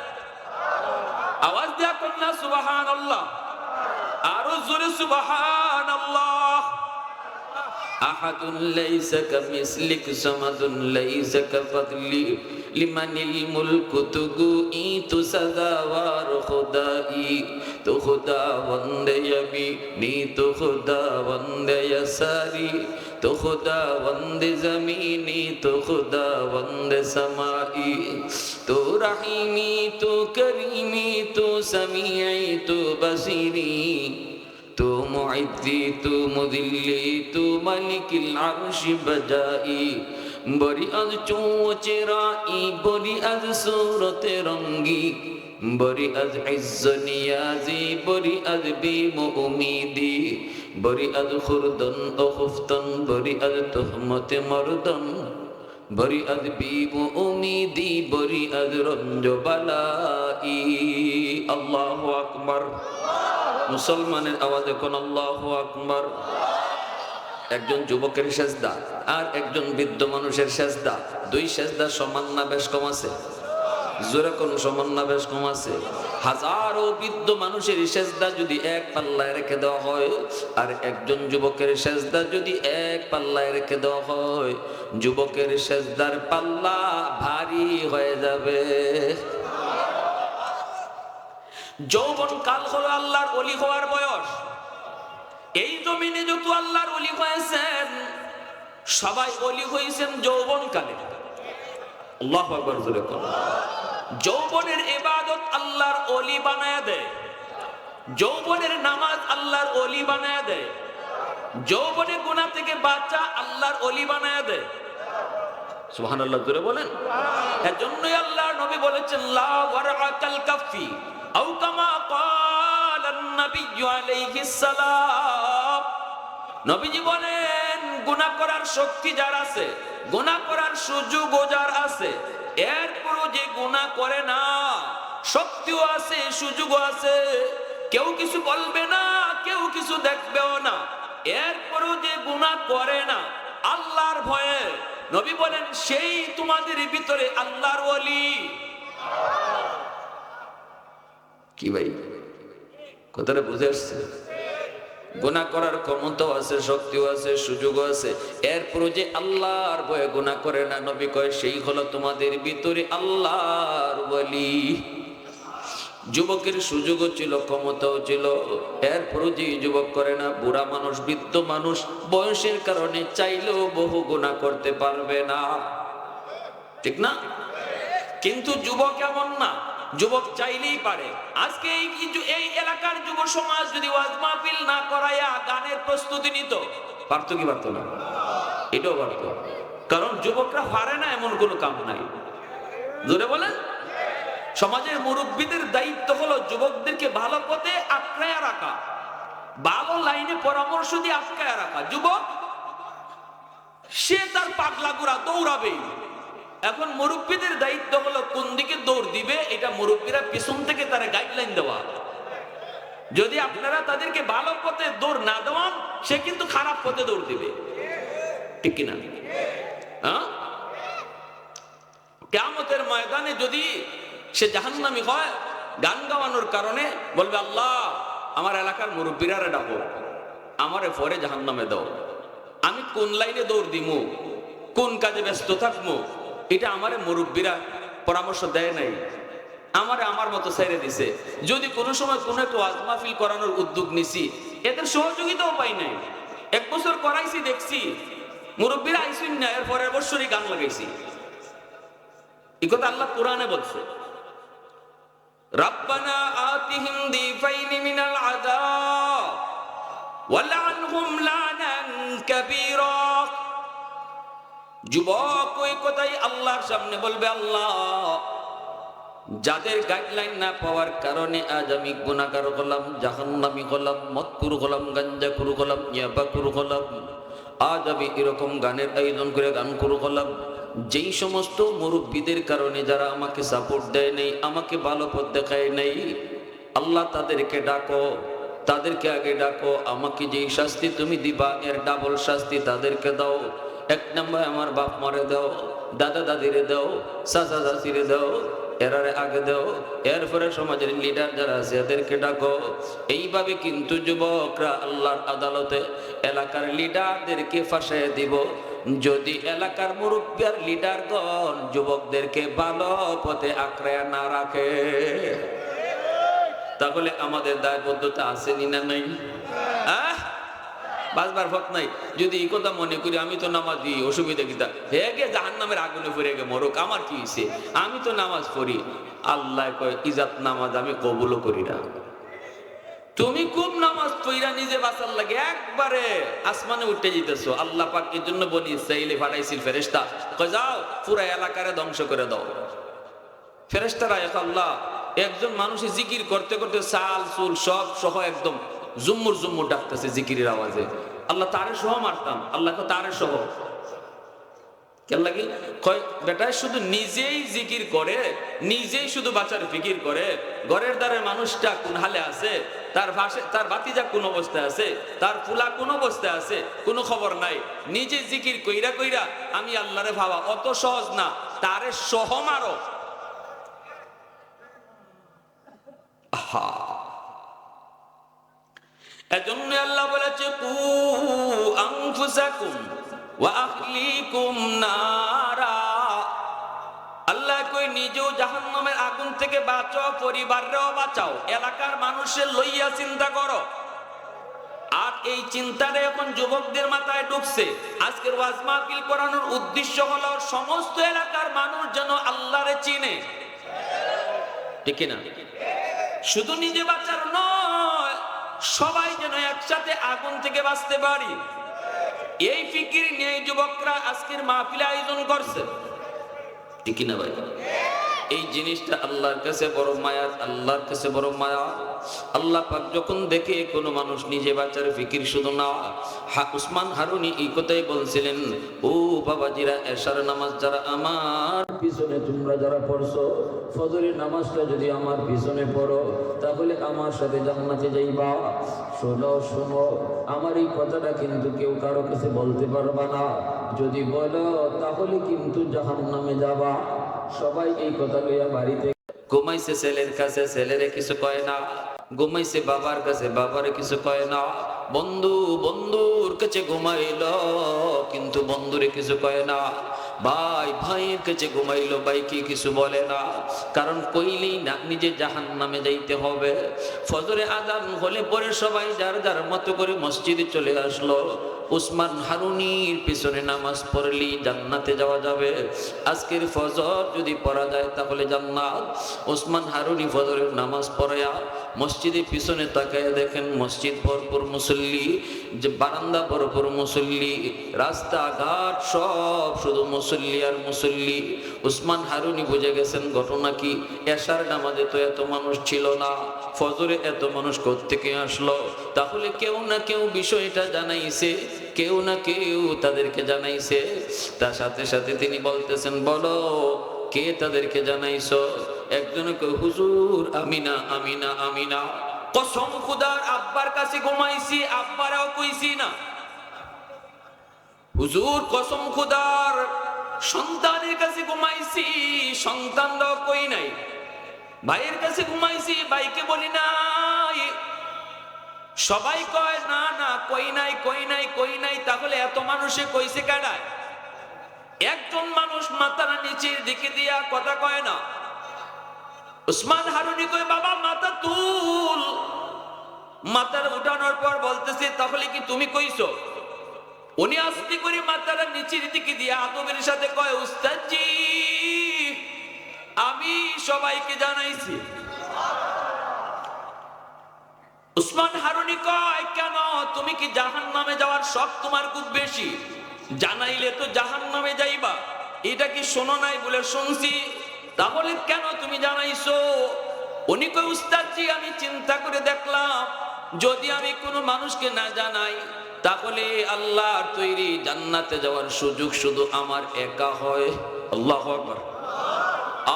আওয়াজ দিয়া কন্যা সুবহানাল্লাহ, আরো জোরে সুবহানাল্লাহ। আহাদুন লাইসা কামিসলিক সামাদুন লাইসা কাফাদলি লিমানিল মুলকু তুগুই তু সাদাওয়ার খুদাই তো খুদা বন্দে ইয়ামিনি তো খুদা বন্দে ইয়াসারি তো খুদা বন্দে জমিনি তো খুদা বন্দে সামাই তো রহিমি তো করিমি তো সামিঈ তো বসিরি তু মুইদ্দি তু মুদিল্লি তু মালিকিল আরশি বজাই বরি আজ চৌচেরাই বরি আজ সুরতে রঙ্গি বরি আজ ইজ্জ নিয়াজি বরি আজ বিম উমিদি বরি আজ খুরদন ও খুফতন বরি আজ তুহমতে মরদন বরি আজ বিম উমিদি বরি আজ রঞ্জ বালাই। আল্লাহু আকবার। মুসলমানের আওয়াজে কোন আল্লাহু আকবার। একজন যুবকের সেজদা আর একজন বৃদ্ধ মানুষের সেজদা, দুই সেজদা সমান না বেশ কম আছে? জোরে কোন সমান না বেশ কম আছে? হাজারো বৃদ্ধ মানুষের সেজদা যদি এক পাল্লায় রেখে দেওয়া হয়, আর একজন যুবকের সেজদা যদি এক পাল্লায় রেখে দেওয়া হয়, যুবকের সেজদার পাল্লা ভারী হয়ে যাবে। যৌবন কাল হলো আল্লাহর ওলি হওয়ার বয়স। এই জমিনে যত আল্লাহর ওলি হয়েছেন, সবাই ওলি হয়েছেন যৌবন কালে। আল্লাহু আকবার জোরে বলুন। যৌবনের ইবাদত আল্লাহর ওলি বানায় দেয়, যৌবনের নামাজ আল্লাহর ওলি বানায় দেয়, যৌবনে গুনাহ থেকে বাঁচা আল্লাহর ওলি বানায় দেয়। সুবহানাল্লাহ জোরে বলেন। এজন্যই আল্লাহর নবী বলেছেন লা ওয়ারআকাল কাফি আও কামা ক্বালান নবী আলাইহিস সালাম। নবীজি বলেন গুনাহ করার শক্তি যার আছে, গুনাহ করার সুযোগ যার আছে, এরপরও যে গুনাহ করে না, শক্তিও আছে সুযোগও আছে, কেউ কিছু বলবে না, কেউ কিছু দেখবেও না, এরপরও যে গুনাহ করে না আল্লাহর ভয়ে, নবী বলেন সেই তোমাদের ভিতরে আল্লাহর ওলি। কি ভাই কথাটা বুঝে আসছে? গুনাহ করার ক্ষমতাও আছে, শক্তিও আছে, সুযোগও আছে, এরপর যে আল্লাহর ভয়ে গুনাহ করে না, নবী কয় সেই হলো তোমাদের ভিতরে আল্লাহর ওলি। যুবকের সুযোগও ছিল, ক্ষমতাও ছিল, এরপর যে যুবক করে না, বুড়া মানুষ, বৃদ্ধ মানুষ বয়সের কারণে চাইলেও বহু গুনাহ করতে পারবে না, ঠিক না? কিন্তু যুবক এমন না, যুবক চাইলেই পারে। আজকে এই এলাকার যুব সমাজ যদি ওয়াজ মাহফিল না করাইয়া গানের প্রস্তুতি নিত, পারতো কি পারতো না? এটাও পারতো, কারণ যুবকরা পারে না এমন কোনো কাম নাই। জোরে বলেন। সমাজের মুরব্বীদের দায়িত্ব হলো যুবকদেরকে ভালো পথে আটকায়া রাখা, ভালো লাইনে পরামর্শ দিয়ে আটকায়া রাখা। যুবক সে তার পাগলা গুড়া দৌড়াবেই। এখন মুরব্বীদের দায়িত্ব হলো কোন দিকে দৌড় দিবে, এটা মুরব্বীরা পিছন থেকে তারা গাইডলাইন দেওয়া। যদি আপনারা তাদেরকে ভালো পথে দৌড় না দেওয়ান, সে কিন্তু খারাপ পথে দৌড় দিবে, ঠিক কিনা? হ্যাঁ, কিয়ামতের ময়দানে যদি সে জাহান্নামী হয়, গান গাওয়ানোর কারণে বলবে, আল্লাহ আমার এলাকার মুরব্বীরা ডাকো, আমারে পরে জাহান্নামে দাও। আমি কোন লাইনে দৌড় দিমু, কোন কাজে ব্যস্ত থাকবো, এটা আমারে মুরব্বীরা পরামর্শ দেয় নাই, আমারে আমার মতো ছেড়ে দিছে। যদি কোনো সময় কোনো একটা ওয়াজ মাহফিল করানোর উদ্যোগ নিছি, এদের সহযোগিতাও পাই নাই। 1 বছর করাইছি, দেখছি মুরব্বীরা আইসুন না, এর পরের বছরই গান লাগাইছি। এই কথা আল্লাহ কোরআনে বলছে, রাব্বানা আতিহিম দিফাইনি মিনাল আযাব ওয়ালআনহুম লানান কাবীরা। যুবক ওই কথাই আল্লাহর সামনে বলবে, আল্লাহ যাদের গাইডলাইন না পাওয়ার কারণে আজ আমি গুনাহগার হলাম, জাহান্নামী হলাম, মদকুর হলাম, গাঞ্জাখুর হলাম, ইয়াবাখুর হলাম, আজ আমি এরকম গানের আয়োজন করে গান করু হলাম। যেই সমস্ত মুরব্বীদের কারণে যারা আমাকে সাপোর্ট দেয় নাই, আমাকে ভালো পথ দেখায় নাই, আল্লাহ তাদেরকে ডাকো, তাদেরকে আগে ডাকো। আমাকে যেই শাস্তি তুমি দিবা, এর ডাবল শাস্তি তাদেরকে দাও। 1 নম্বরে আমার বাপ মারে দাও, দাদা দাদিরে দাও, চাচা চাচিরে দাও, এরারে আগে দাও। এরপরে সমাজের লিডার যারা আছে এদেরকে ডাকো। এইভাবে কিন্তু যুবকরা আল্লাহর আদালতে এলাকার লিডারদেরকে ফাঁসাইয়া দিব। যদি এলাকার মুরব্বী আর লিডারগণ যুবকদেরকে ভালো পথে আঁকড়ায়া না রাখে, তাহলে আমাদের দায়বদ্ধতা আছে না নাই? বাঁচবার পথ নাই। যদি এই কথা মনে করি আমি তো নামাজ দিই, অসুবিধা কিতা, হে গে জাহান্নামের আগুনে পড়ে গে মরুক, আমার কি হইছে? আমি তো নামাজ পড়ি। আল্লাহ কয়, ইজাত নামাজ আমি কবুলও করি না। তুমি খুব নামাজ পড়া নিজে বাঁচার লাগে একবারে আসমানে উঠে যেতেছো। আল্লাহ পাক এর জন্য বনি ইসরাইলে পাঠাইছিল ফেরেশতা, কয় যাও পুরো এলাকারে ধ্বংস করে দাও। ফেরেশতারা আল্লাহ একজন মানুষের জিকির করতে করতে চাল চুল সব সহ একদম জুম্মুর জুম্মুর ডাকতেছে জিকিরের আওয়াজে। আল্লাহ তারে সহ মারতাম। আল্লাহ তারে সহ কেন লাগি? কয় বেটা শুধু নিজেই জিকির করে, নিজেই শুধু বাঁচার ফিকির করে, ঘরের দ্বারে মানুষটা কোন হালে আছে, তার ভাতিজা কোন অবস্থায় আছে, তার ফুলা কোন অবস্থায় আছে, কোনো খবর নাই। নিজে জিকির কইরা কইরা আমি আল্লাহরে ভাবা অত সহজ না, তারে সহ মারো। এজন্য আল্লাহ বলেছে, কু আনফুসাকুম ওয়া আহলিকুম নারা। আল্লাহ কই নিজেও জাহান্নামের আগুন থেকে বাঁচাও, পরিবাররেও বাঁচাও, এলাকার মানুষের লইয়া চিন্তা করো। আর এই চিন্তাটা এখন যুবকদের মাথায় ঢুকছে। আজকের ওয়াজ মাহফিল করানোর উদ্দেশ্য হলো সমস্ত এলাকার মানুষ যেন আল্লাহরে চিনে, ঠিক না? শুধু নিজে বাঁচার নয়, সবাই যেন একসাথে আগুন থেকে বাঁচতে পারি। এই ফিকির নিয়ে যুবকরা আজকের মাহফিল আয়োজন করছে, ঠিক না ভাই? এই জিনিসটা আল্লাহর কাছে বড় মায়া, আল্লাহর কাছে বড় মায়া। আল্লাহ পাক যখন দেখে কোনো মানুষ নিজে বাঁচার ফিকির শুধু না, উসমান হারুনি এই কথাই বলছিলেন, ও বাবাজিরা, এশার নামাজ যারা আমার পিছনে তোমরা যারা পড়ছো, ফজরের নামাজটা যদি আমার পিছনে পড়ো, তাহলে আমার সাথে জান্নাতে যাইবা। শোনো শোনো, আমার এই কথাটা কিন্তু কেউ কারো কাছে বলতে পারবা না। যদি বলো তাহলে কিন্তু জাহান্নামে যাবা। সবাই এই কথা লইয়া বাড়িতে ঘুমাইছে ছেলের কাছে, ছেলেরে কিছু কয় না। ঘুমাইছে বাবার কাছে, বাবারে কিছু কয় না। বন্ধু বন্ধুর কাছে ঘুমাইলো, কিন্তু বন্ধুরে কিছু কয় না। ভাই ভাইয়ের কাছে ঘুমাইলো, ভাইকে কিছু বলে না। কারণ কইলেই না নিজে জাহান্নামে যাইতে হবে। ফজরে আযান হলে পরে সবাই যার যার মতো করে মসজিদে চলে আসলো। উসমান হারুনির পিছনে নামাজ পড়লি জান্নাতে যাওয়া যাবে। আজকের ফজর যদি পড়া যায় তাহলে জান্নাত। উসমান হারুনি ফজরের নামাজ পড়ায়া মসজিদের পিছনে তাকায় দেখেন মসজিদ ভরপুর মুসল্লি, যে বারান্দা ভরপুর মুসল্লি, রাস্তাঘাট সব শুধু মুসল্লি আর মুসল্লি। উসমান হারুনি বুঝে গেছেন ঘটনা কি, এশার নামাজে তো এত মানুষ ছিল না, ফজরে এত মানুষ কোত্থেকে আসলো। তাহলে কেউ না কেউ বিষয়টা জানাইছে, কেউ না কেউ তাদেরকে জানাইছে। তার সাথে সাথে তিনি বলতেছেন, বলো কে তাদেরকে জানাইছো? একজনে কই, হুজুর আমিনা আমিনা আমিনা। কসম খুদার আব্বার কাছে ঘুমাইছি, আব্বারাও কইছি না। হুজুর কসম খুদার সন্তানের কাছে ঘুমাইছি, সন্তানরাও কই নাই। ভাইয়ের কাছে ঘুমাইছি, ভাইকে বলি নাই। সবাই কয় না না কই নাই কই নাই কই নাই। তাহলে এত মানুষে কইছে কাটায়? একজন মানুষ মাথার নিচের দিকে দিয়া কথা কয় না। উসমান হারুনি কয়, বাবা মাথা তুল। মাথার উঠানোর পর বলতেছে, তাহলে কি তুমি কইছো? উনি আস্তে করে মাথার নিচের দিকে দিয়ে আদবের সাথে কয়, উস্তাদজি আমি সবাইকে জানাইছি। উসমান হারুনি কয়, কেন? তুমি কি জাহান্নামে যাওয়ার শখ তোমার খুব বেশি? জানাইলে তো জাহান্নামে যাইবা, এটা কি শোনো নাই? বলে শুনছি। তাহলে কেন তুমি জানাইছো? উনি কয়, উস্তাদজি আমি চিন্তা করে দেখলাম যদি আমি কোনো মানুষকে না জানাই তাহলে আল্লাহর তৈরি জান্নাতে যাওয়ার সুযোগ শুধু আমার একা হয়। আল্লাহু আকবার।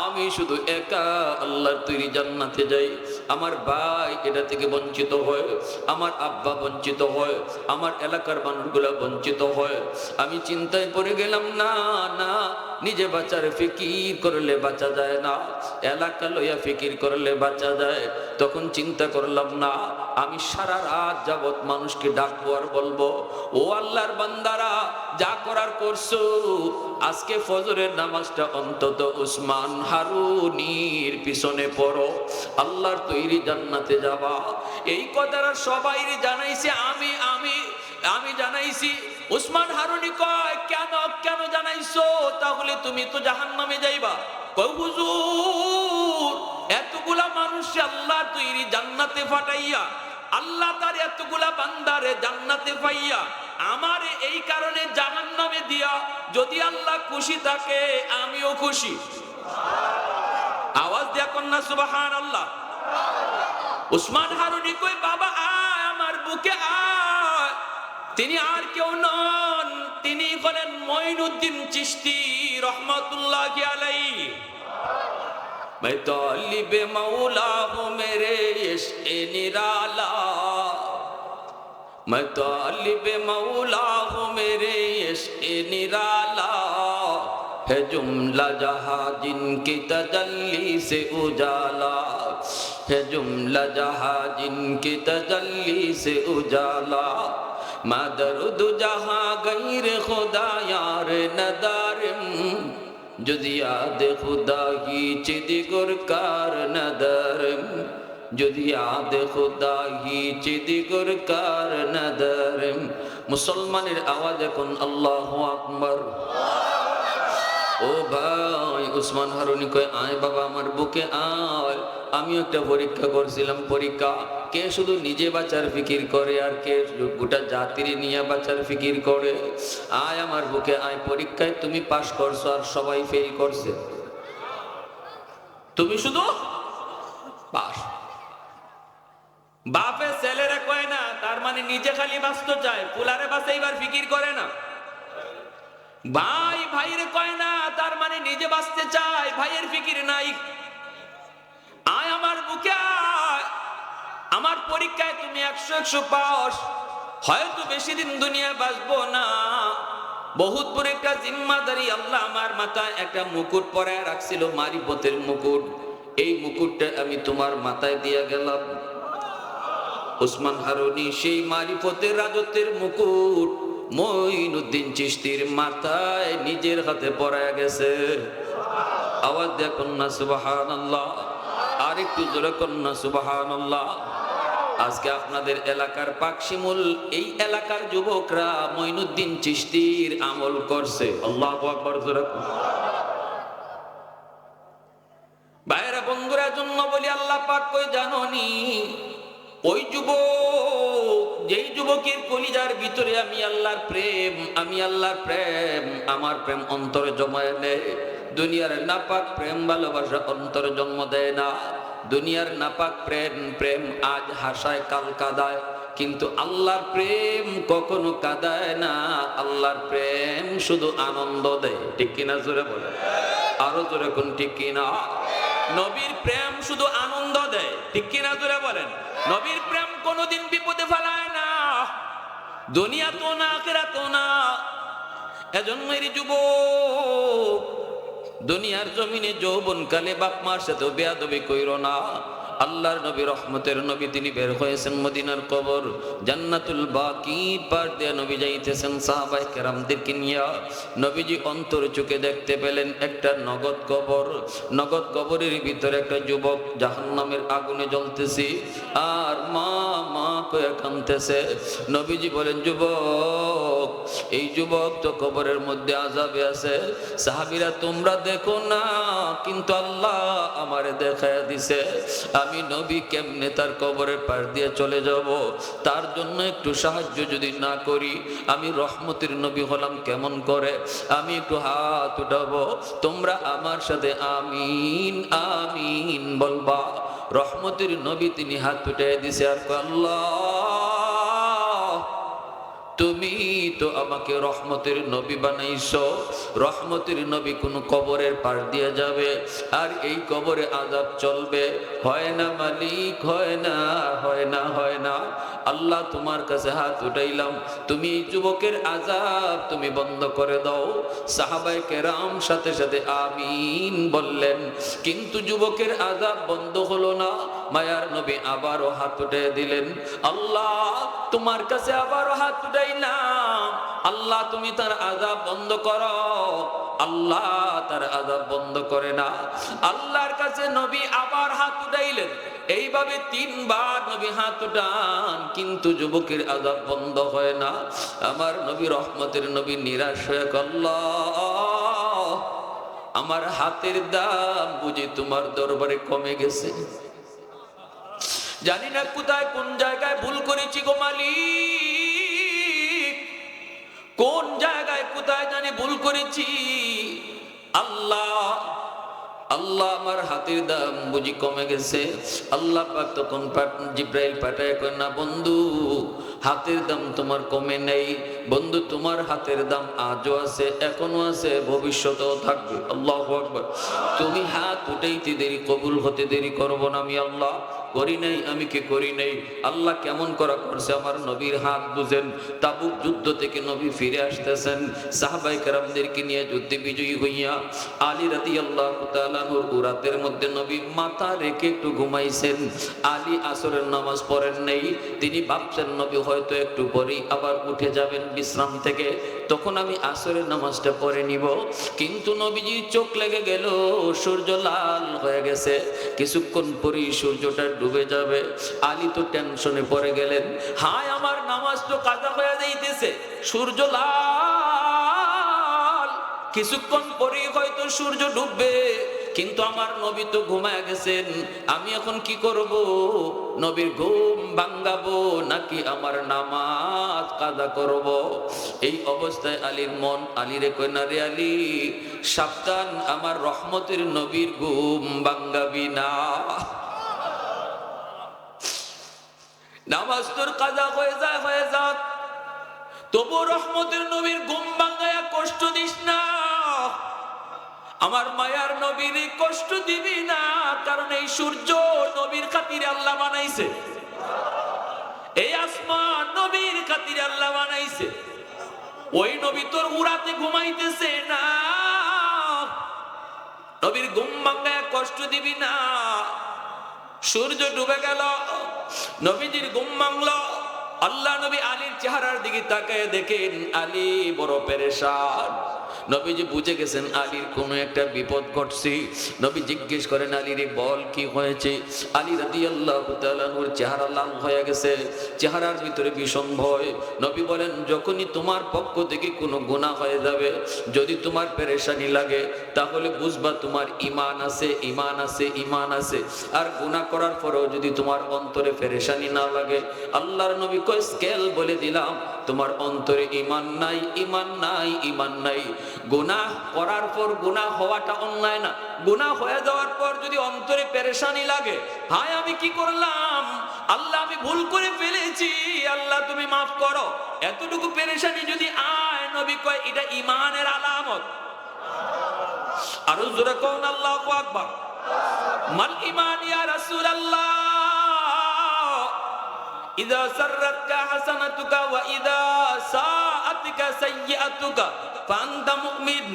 আমি শুধু একা আল্লাহর তৈরি জান্নাতে যাই, আমার ভাই এটা থেকে বঞ্চিত হয়, আমার আব্বা বঞ্চিত হয়, আমার এলাকার মানুষগুলা বঞ্চিত হয়। আমি চিন্তায় পড়ে গেলাম, না না, নিজে বাঁচার ফিকির করলে বাঁচা যায় না, এলাকা লইয়া ফিকির করলে বাঁচা যায়। তখন চিন্তা করলাম, না আমি সারা রাত যাবত মানুষকে ডাকবো আর বলবো, ও আল্লাহর বান্দারা যা করার করছো, আজকে ফজরের নামাজটা অন্তত উসমান হারুনির পিছনে পড়ো, আল্লাহর তৈরি জান্নাতে যাবা। এই কথাটা সবাই জানাইছে, আমি আমি আমি জানাইছি। উসমান হারুনি কয়, কেন কেন জানাইছো? তাহলে তুমি তো জাহান্নামে যাইবা। কয়, হুজুর এতগুলা মানুষ আল্লাহর তৈরি জান্নাতে ফাটাইয়া, আল্লাহ তার এতগুলা বান্দারে জান্নাতে পাইয়া আমারে এই কারণে জাহান্নামে দিয়া, যদি আল্লাহ খুশি থাকে আমিও খুশি। আওয়াজ দিয়া কন্যা সুবহানাল্লাহ। উসমান হারুনি কই, বাবা আয় আমার বুকে আয়। তিনি আর কেউ নন, তিনি হলেন মঈনুদ্দিন চিশতি রহমাতুল্লাহি আলাইহি। मैं तालिब मौला हूँ मेरे इश्क़ निराला, मैं तालिब मौला हूँ मेरे इश्क़ निराला, है जुमला जहाँ जिनकी तजल्ली से उजाला, है जुमला जहाँ जिनकी तजल्ली से उजाला, मदरुद जहाँ गैर खुदा यार नदारिम, যদি আদে খুদা হি চিদিগুর কার নদরম, যদি আদে খুদা হি চিদিগুর কার নদরম। মুসলমানের আওয়াজ এখন আল্লাহু আকবার। ও ভাই, উসমান হারুনি কয়, আয় বাবা আমার বুকে আয়। আমি একটা পরীক্ষা করছিলাম, পরীক্ষা কে শুধু নিজে বাঁচার ফিকির করে আর কে গোটা জাতির নিয়ে বাঁচার ফিকির করে। আয় আমার বুকে আয়, পরীক্ষায় তুমি পাস করছো আর সবাই ফেল করছে, তুমি শুধু পাস। বাপে ছেলেরা কয় না, তার মানে নিজে খালি বাঁচতে চায়, পুলারে বাঁচাইবার ফিকির করে না। ভাই ভাইরে কয় না, তার মানে নিজে বাঁচতে চায়, ভাইয়ের ফিকির নাই। আয় আমার বুকে আয়, আমার পরীক্ষায় তুমি 100 পাস, হয়তো বেশি দিন দুনিয়া বাঁচবো না। বহুত বড় একটা জিম্মাদারি আল্লাহ আমার মাথায় একটা মুকুট পরায় রাখছিল, মারিফতের মুকুট। এই মুকুটটা আমি তোমার মাথায় দিয়া গেলাম। উসমান হারুনি সেই মারিফতের রাজত্বের মুকুট মঈনুদ্দিন চিশতির মাথায় নিজের হাতে পরায় গেছে। আওয়াজ দিয়ে কন্যা সুবহানাল্লাহ। আর একটু জোরে কন্যা সুবহানাল্লাহ। আজকে আপনাদের এলাকার পাকশিমুল এই এলাকার যুবকরা মঈনুদ্দিন চিশতির আমল করছে। আল্লাহু আকবার। ভাইরা বন্ধুরা জন্য বলি, আল্লাহ পাক কই জানোনি? ওই যুবক, যেই যুবকের কলিজার ভিতরে আমি আল্লাহর প্রেম, আমার প্রেম অন্তরে জমায় নেয়। দুনিয়ার নাপাক প্রেম ভালোবাসা অন্তরে জন্ম দেয় না। দুনিয়ার নাপাক প্রেম আজ হাসায় কাল কাঁদায়, কিন্তু আল্লাহর প্রেম কখনো কাঁদায় না। আল্লাহর প্রেম শুধু আনন্দ দেয়। ঠিক কিনা জোরে বলে, আরো জোরে কোন ঠিক কিনা? নবীর প্রেম শুধু আনন্দ দেয়। ঠিক কিনা জোরে বলেন? নবীর প্রেম কোনোদিন বিপদে ফেলায় না, দুনিয়া তো না আখিরাত তো না। এজন্যই যুবক, দুনিয়ার জমিনে যৌবন কালে বাপ মার সাথে বেয়াদবি কইরো না। আল্লাহর নবী, রহমতের নবী, তিনি বের হয়েছেন মদিনার কবর জান্নাতুল বাকি পার দিয়ে নবী যাইতেছেন সাহাবায়ে কেরামদেরকে নিয়া। নবীজি অন্তর চোখে দেখতে পেলেন একটা নগদ কবর। নগদ কবরের ভিতরে একটা যুবক জাহান্নামের আগুনে জ্বলতেছে আর মা মা কয়ে কাঁদতেছে। নবীজি বলেন, যুবক, এই যুবক তো কবরের মধ্যে আযাবে আছে। সাহাবীরা, তোমরা দেখো না, কিন্তু আল্লাহ আমারে দেখায়া দিছে। আমি নবী কেমনে তার কবরের পাশ দিয়ে চলে যাব? তার জন্য একটু সাহায্য যদি না করি, আমি রহমতের নবী হলাম কেমন করে? আমি একটু হাত উঠাবো, তোমরা আমার সাথে আমিন আমিন বলবা। রহমতের নবী তিনি হাত উঠিয়ে দিছে আর আল্লাহ, তুমি তো আমাকে রহমতের নবী বানাইছো। রহমতের নবী কোন কবরের পাশ দিয়ে যাবে আর এই কবরে আযাব চলবে? হয় না মালিক, হয় না, হয় না, হয় না। আল্লাহ, তোমার কাছে হাত উঠাইলাম, তুমি এই যুবকের আযাব তুমি বন্ধ করে দাও। সাহাবায়ে কেরাম সাথে সাথে আমিন বললেন, কিন্তু যুবকের আযাব বন্ধ হলো না। মায়ার নবী আবারও হাত উঠিয়ে দিলেন, আল্লাহ, তোমার কাছে আবারও হাত উঠাইলাম, আল্লাহ তুমি তার আযাব বন্ধ করো। আল্লাহ তার আযাব বন্ধ করে না। আল্লাহর কাছে নবী আবার হাত উঠাইলেন। এইভাবে 3 বার নবী হাত উঠান, কিন্তু যুবকের আযাব বন্ধ হয় না। আমার নবী, রহমতের নবী নিরাশ হয়ে আল্লাহ, আমার হাতের দাম বুঝি তোমার দরবারে কমে গেছে। জানি না কোথায় কোন জায়গায় ভুল করেছি গো মালিক, কোন জায়গায় কোথায় জানি ভুল করেছি। আল্লাহ, আল্লাহ, আমার হাতের দাম বুঝি কমে গেছে। আল্লাহ পাক তখন জিব্রাইল পাঠায় কয়, না বন্ধু, হাতের দাম তোমার কমে নেই। বন্ধু, তোমার হাতের দাম আজও আছে, এখনো আছে, ভবিষ্যতেও থাকবে। আল্লাহু আকবার। তুমি হাত উঠাইতে দেরি, কবুল হতে দেরি করবো না। আমি আল্লাহ করি নাই, আমি কি করি নাই? আল্লাহ কেমন করা করছে আমার নবীর হাত বুঝেন। তাবুক যুদ্ধ থেকে নবী ফিরে আসতেছেন সাহাবায়ে কেরামদেরকে নিয়ে যুদ্ধে বিজয়ী হইয়া। আলী রাদিয়াল্লাহু তাআলা রাতের মধ্যে নবী মাথা রেখে একটু ঘুমাইছেন। আলী আসরের নামাজ পড়েন নাই। তিনি ভাবছেন নবী হয়তো একটু পরেই আবার উঠে যাবেন বিশ্রাম থেকে, তখন আমি আসরের নামাজটা পড়ে নিব। কিন্তু নবীজির চোখ লেগে গেল, সূর্য লাল হয়ে গেছে, কিছুক্ষণ পরেই সূর্যটা ডুবে যাবে। আলী তো টেনশনে পড়ে গেলেন, হায় আমার নামাজ তো কাজা হয়ে যাইতেছে, সূর্য লাল, কিছুক্ষণ পরেই হয়তো সূর্য ডুববে, কিন্তু আমার নবী তো ঘুমায় গেছেন, আমি এখন কি করব? নবীর ঘুম ভাঙাবো নাকি আমার নামাজ কাজা করব? এই অবস্থায় আলীর মন আলীরে কই, না রে আলী, সাবধান, আমার রহমতের নবীর ঘুম ভাঙাবি না। নামাজ তোর কাজা হয়ে যাক, তবু রহমতের নবীর ঘুম ভাঙায়া কষ্ট দিস না। আমার মায়ার নবীর কষ্ট দিবি না, কারণ এই সূর্য নবীর খাতিরে আল্লাহ বানাইছে, এই আসমান নবীর খাতিরে আল্লাহ বানাইছে। ওই নবী তোর উড়াতে ঘুমাইতেছে না, নবীর ঘুম ভাঙায়া কষ্ট দিবি না। সূর্য ডুবে গেল, নবীজির ঘুম ভাঙলো। আল্লাহ নবী আলীর চেহারার দিকে তাকায় দেখেন আলী বড় পেরেশান। নবীজি বুঝে গেছেন আলীর কোনো একটা বিপদ ঘটছে। নবী জিজ্ঞেস করেন, আলী রে বল কি হয়েছে? আলী রাদিয়াল্লাহু তাআলা আনহুর চেহারা লাল হয়ে গেছে, চেহারার ভিতরে ভীষণ ভয়। নবী বলেন, যখনই তোমার পক্ষ থেকে কোনো গুনাহ হয়ে যাবে, যদি তোমার পেরেশানি লাগে, তাহলে বুঝবা তোমার ঈমান আছে, ঈমান আছে, ঈমান আছে। আর গুনাহ করার পরেও যদি তোমার অন্তরে পেরেশানি না লাগে, আল্লাহর নবী কয় স্কেল বলে দিলাম, তোমার অন্তরে ঈমান নাই, ঈমান নাই, ঈমান নাই। গুনাহ করার পর গুনাহ হওয়াটা অন্যায় না, গুনাহ হয়ে যাওয়ার পর যদি অন্তরে পেরেশানি লাগে, হায় আমি কি করলাম, আল্লাহ আমি ভুল করে ফেলেছি, আল্লাহ তুমি মাফ করো, এতটুকু পেরেশানি যদি আয়, নবী কয় এটা ঈমানের আলামত। আরো জোরে কোন আল্লাহু আকবার। মাল ঈমান ইয়া রাসূলুল্লাহ? ইযা সাররাতকা হাসানাতুকা ওয়া ইযা সাআতকা সাইয়্যাতুকা ফাআনতা মুমিন।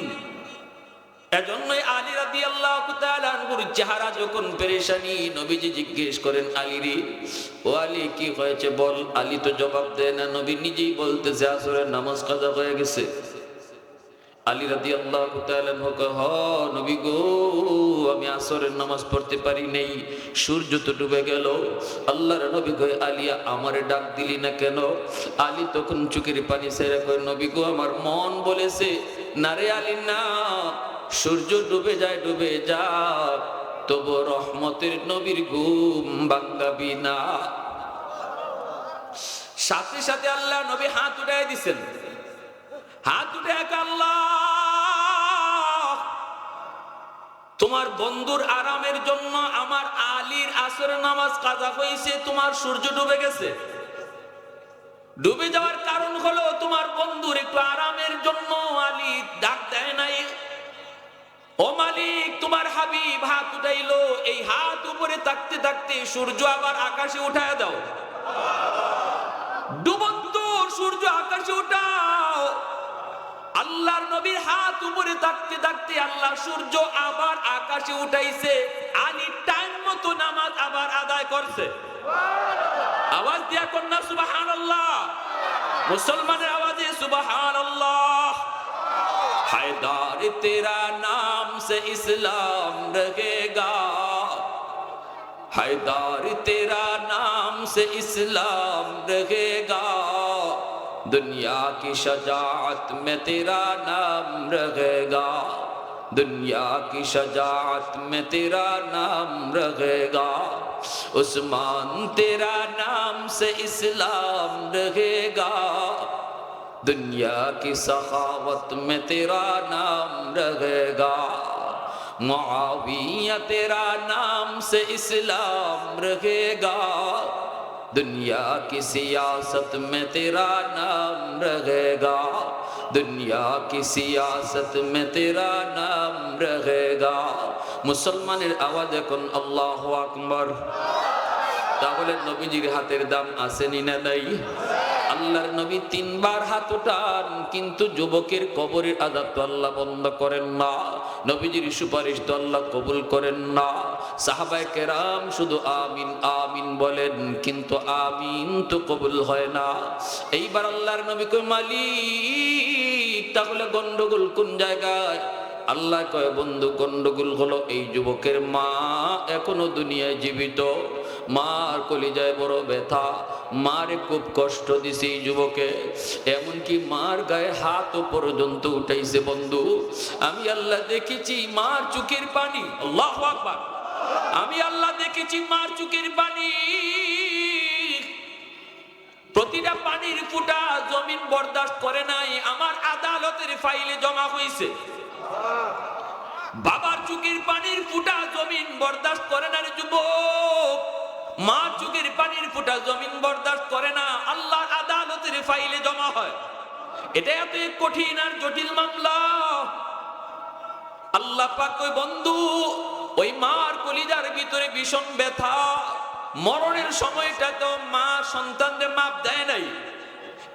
এজন্যই আলী রাদিয়াল্লাহু তাআলা আনহুর চেহারা যখন পেরেশানি, নবীজি জিজ্ঞেস করেন, আলী রে, ও আলী কি হয়েছে বল। আলী তো জবাব দেয় না, নবী নিজেই বলতেছে আসরের নামাজ কাজা হয়ে গেছে। আলী রাদিয়াল্লাহু তাআলা আনহু কয়, হ নবী গো, আমি আসরের নামাজ পড়তে পারি নাই, সূর্য তো ডুবে গেল। আল্লাহর নবী কয়, আলিয়া আমারে ডাক দিলি না কেন? আলী তখন চোখের পানি ছেড়ে কয়, নবী গো আমার মন বলেছে না রে আলী না, সূর্য ডুবে যায় ডুবে যাক, তবু রহমতের নবীর ঘুম ভাঙাবি না। সাথে সাথে আল্লাহ নবী হাত উঠায় দিছেন, হাত উঠে আল্লাহ তোমার বন্ধুর আরামের জন্য আমার আলীর আসরের নামাজ কাজা হয়েছে, তোমার সূর্য ডুবে গেছে। ডুবে যাওয়ার কারণ হলো তোমার বন্ধুর একটু আরামের জন্য আলী ডাক দেয় নাই। ও মালিক, তোমার হাবিব হাত উঠাইলো, এই হাত উপরে থাকতে থাকতে সূর্য আবার আকাশে উঠায় দাও। ডুবন্ত সূর্য আকাশে উঠাও। আল্লাহর নবীর হাত উপরে থাকতে থাকতে আল্লাহ সূর্য আবার আকাশে উঠাইছে। আলী টাইম মতো নামাজ আবার আদায় করছে। আওয়াজ দিয়া কন্যা সুবহানাল্লাহ, মুসলমানের আওয়াজে সুবহানাল্লাহ। हैदर तेरा नाम से इस्लाम रहेगा, हैदर तेरा नाम से इस्लाम रहेगा, दुनिया की शजाअत में तेरा नाम रहेगा, दुनिया की शजाअत में तेरा नाम रहेगा, उस्मान तेरा नाम से इस्लाम रहेगा, दुनिया की सखावत में तेरा नाम रहेगा, मुआविया तेरा नाम से इस्लाम रहेगा, दुनिया की सियासत में तेरा नाम रहेगा, दुनिया की सियासत में तेरा नाम रहेगा। मुसलमाনের আওয়াজ এখন আল্লাহু আকবার। তাহলে নবীজির হাতের দাম আসেনি না নাই? আল্লাহর নবী তিনবার হাত উঠান, কিন্তু যুবকের কবরের আযাব তো আল্লাহ বন্ধ করেন না, নবীজির সুপারিশ তো আল্লাহ কবুল করেন না। সাহাবায়ে কেরাম শুধু আমিন আমিন বলেন, কিন্তু আমিন তো কবুল হয় না। এইবার আল্লাহর নবী কয়, মালিক তাহলে গন্ডগোল কোন জায়গায়? আল্লাহ কয়, বন্ধু গন্ডগোল হলো এই যুবকের মা এখনো দুনিয়ায় জীবিত, মার কলিজায় বড় ব্যথা, মারে খুব কষ্ট দিছে এই যুবকে, এমনকি মার গায়ে হাত পর্যন্ত উঠাইছে। বন্ধু আমি আল্লাহ দেখেছি মার চোখের পানি, আল্লাহু আকবার, আমি আল্লাহ দেখেছি মার চোখের পানি, প্রতিটা পানির ফোঁটা জমিন বরদাস্ত করে নাই, আমার আদালতের ফাইলে জমা হয়েছে। বাবার চোখের পানির ফোঁটা জমিন বরদাস্ত করে না রে যুবক, মা চোখের পানির ফোঁটা জমিন বরদাস্ত করে না, আল্লাহর আদালতের ফাইলে জমা হয়। এটা এত কঠিন আর জটিল মামলা। আল্লাহ পাক কই, বন্ধু ওই মার কলিজার ভিতরে ভীষণ ব্যথা, মরণের সময়টা তো মা সন্তানদের মাপ দেয় নাই,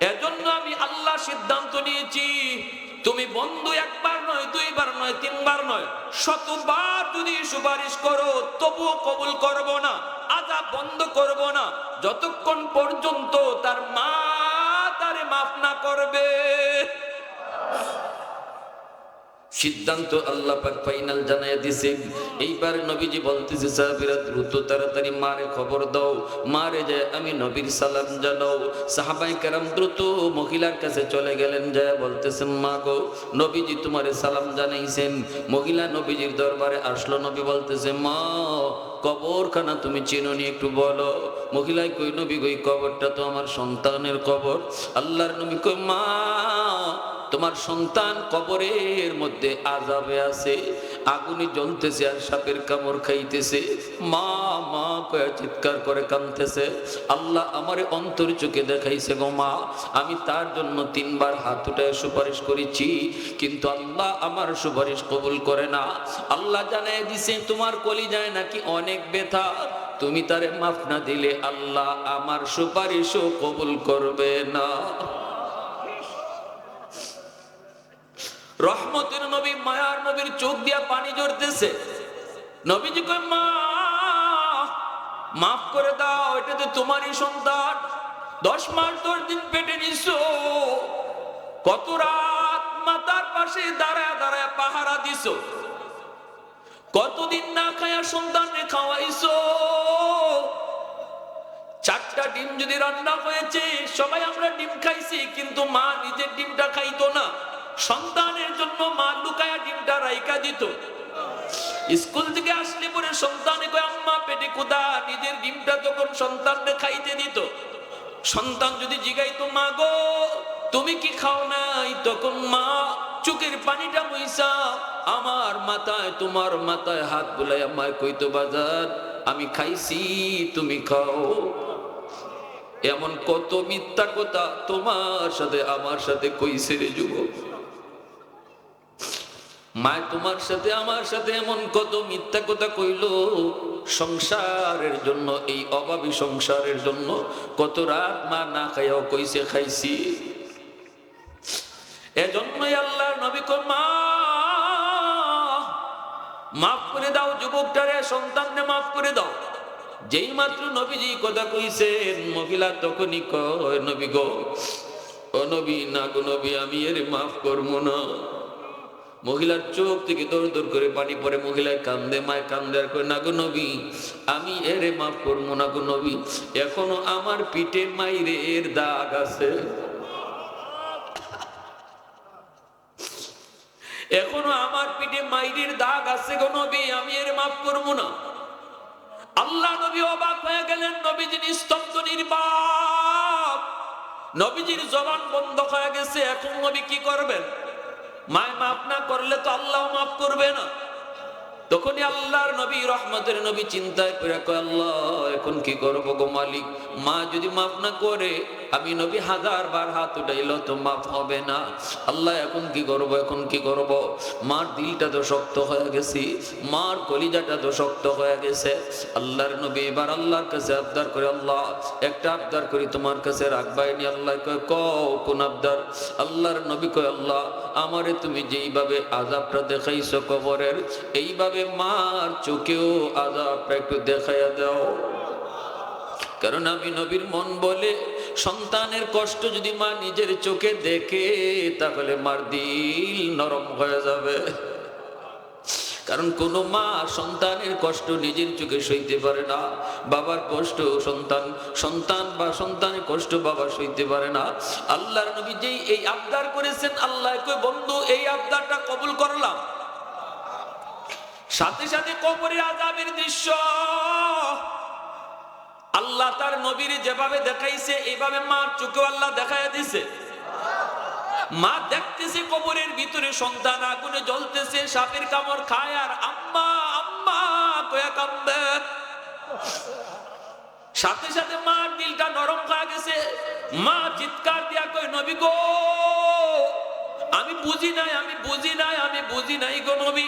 এজন্য আমি আল্লাহ সিদ্ধান্ত নিয়েছি, তুমি বন্ধু একবার নয়, দুইবার নয়, তিনবার নয়, শতবার যদি সুপারিশ করো তবুও কবুল করব না, আযাব বন্ধ করব না, যতক্ষণ পর্যন্ত তার মা তারে মাফ না করবে। সিদ্ধান্ত আল্লাহ পাক ফাইনাল জানাইয়া দিছে। এইবার নবীজি বলতেছে সাহাবীরা দ্রুত তাড়াতাড়ি মারে খবর দাও, মারে যায় আমি নবীর সালাম জানাও। সাহাবায়ে কেরাম দ্রুত মহিলার কাছে চলে গেলেন, যায় বলতেছেন মা গো নবীজি তোমারে সালাম জানাইছেন। মহিলা নবীজির দরবারে আসলো, নবী বলতেছে মা কবরখানা তুমি চিনোনি একটু বলো। মহিলায় কই নবী কই কবরটা তো আমার সন্তানের কবর। আল্লাহর নবী কই মা তোমার সন্তান কবরের মধ্যে আযাবে আছে, আগুনে জ্বলতেছে আর সাপের কামড় খাইতেছে। মা মা কয়ে চিৎকার করে কাঁদতেছে। আল্লাহ আমারে অন্তর চোখে দেখাইছে গো মা, আমি তার জন্য 3 বার হাত উঠায় সুপারিশ করেছি, কিন্তু আল্লাহ আমার সুপারিশ কবুল করে না। আল্লাহ জানায় দিছে তোমার কলিজায় নাকি অনেক ব্যথা, তুমি তারে মাফ না দিলে আল্লাহ আমার সুপারিশও কবুল করবে না। রহমতের নবী মায়ার নবীর চোখ দিয়া পানি ঝরতেছে। নবীজি কয় মা মাফ করে দাও, এটা তো তোমারই সন্তান, 10 মাস 10 দিন পেটে নিছো, কত রাত মাতার পাশে দাঁড়ায় দাঁড়ায় পাহারা দিছো, কতদিন না খায়া সন্তানকে খাওয়াইছো। 4টা ডিম যদি রান্না হয়েছে সবাই আমরা ডিম খাইছি, কিন্তু মা নিজের ডিমটা খাইতো না, সন্তানের জন্য মা লুকায়া ডিমটা রাইকা দিত। স্কুল থেকে আসলে পরে সন্তানে কয় আম্মা পেটে ক্ষুধা, নিজের ডিমটা তখন সন্তানকে খাইতে দিত। সন্তান যদি জিগাইতো মা গো তুমি কি খাও নাই, তখন মা চোখের পানিটা মুইসা আমার মাথায় তোমার মাথায় হাত বুলাই আমায় কইতো বাজার আমি খাইছি তুমি খাও। এমন কত মিথ্যা কথা তোমার সাথে আমার সাথে কইছে রে যুবক। মা তোমার সাথে আমার সাথে এমন কত মিথ্যা কথা কইল সংসারের জন্য, এই অভাবী সংসারের জন্য কত রাত মা না খাইয়াও কইছে খাইছি। এজন্যই আল্লাহর নবী কয় মা মাফ করে দাও যুবকটারে, সন্তানকে মাফ করে দাও। যেই মাত্র নবীজি কথা কইছেন মহিলা তখনই কয় নবী গো ও নবী না গো নবী আমি এর মাফ করবো না। মহিলার চোখ থেকে দৌড় দৌড় করে পানি পড়ে, মহিলায় কান্দে, মায় কান্দে আর কয় না গো নবী আমি এরে মাফ করবো না গো নবী, এখনো আমার পিঠে মাইরের দাগ আছে, এখনো আমার পিঠে মাইরের দাগ আছে গো নবী, আমি এর মাফ করবো না। আল্লাহ নবী অবাক হয়ে গেলেন, নবীজি নিস্তব্ধ নির্বাক, নবীজির জবান বন্ধ হয়ে গেছে। এখন নবী কি করবেন? মায় মাফ না করলে তো আল্লাহ মাফ করবে না। তখনই আল্লাহর নবী রহমতের নবী চিন্তায় করে কয় আল্লাহ এখন কি করবো গো মালিক, মা যদি মাফ না করে আমি নবী 1000 বার হাত উঠাইলো তো মাফ হবে না। আল্লাহ এখন কি করব, এখন কি করব? মার দিলটা তো শক্ত হয়ে গেছে, মার কলিজাটা তো শক্ত হয়ে গেছে। আল্লাহর নবী এবার আল্লাহর কাছে আবদার করে আল্লাহ একটা আবদার করি তোমার কাছে রাখবাইনি। আল্লাহ কয় কও কোন আবদার? আল্লাহর নবী কয় আল্লাহ আমারে তুমি যেইভাবে আযাবটা দেখাইছো কবরের, এইভাবে মার চোখেও আযাবটা একটু দেখাইয়া দাও। কারণ আমি নবীর মন বলে সন্তানের কষ্ট যদি মা নিজের চোখে দেখে তাহলে মার দিল নরম হয়ে যাবে। কারণ কোন মা সন্তানের কষ্ট নিজের চোখে সইতে পারে না, বাবার কষ্ট সন্তান, সন্তান বা সন্তানের কষ্ট বাবা সইতে পারে না। আল্লাহর নবী যেই এই আবদার করেছেন, আল্লাহ কয় বন্ধু এই আবদারটা কবুল করলাম। সাথে সাথে কবরের আযাবের দৃশ্য আল্লাহ তার নবীর যেভাবে দেখাইছে এইভাবে মার চোখেও আল্লাহ দেখাইয়া দিছে। মা দেখতেছে কবরের ভিতরে সন্তান আগুনে জ্বলতেছে, সাপের কামড় খায় আর আম্মা আম্মা কয়ে কাঁদে। সাথে সাথে মার দিলটা নরম হয়ে গেছে, মা চিৎকার দিয়া কয় নবী গো আমি বুঝি নাই, আমি বুঝি নাই, আমি বুঝি নাই গো নবী,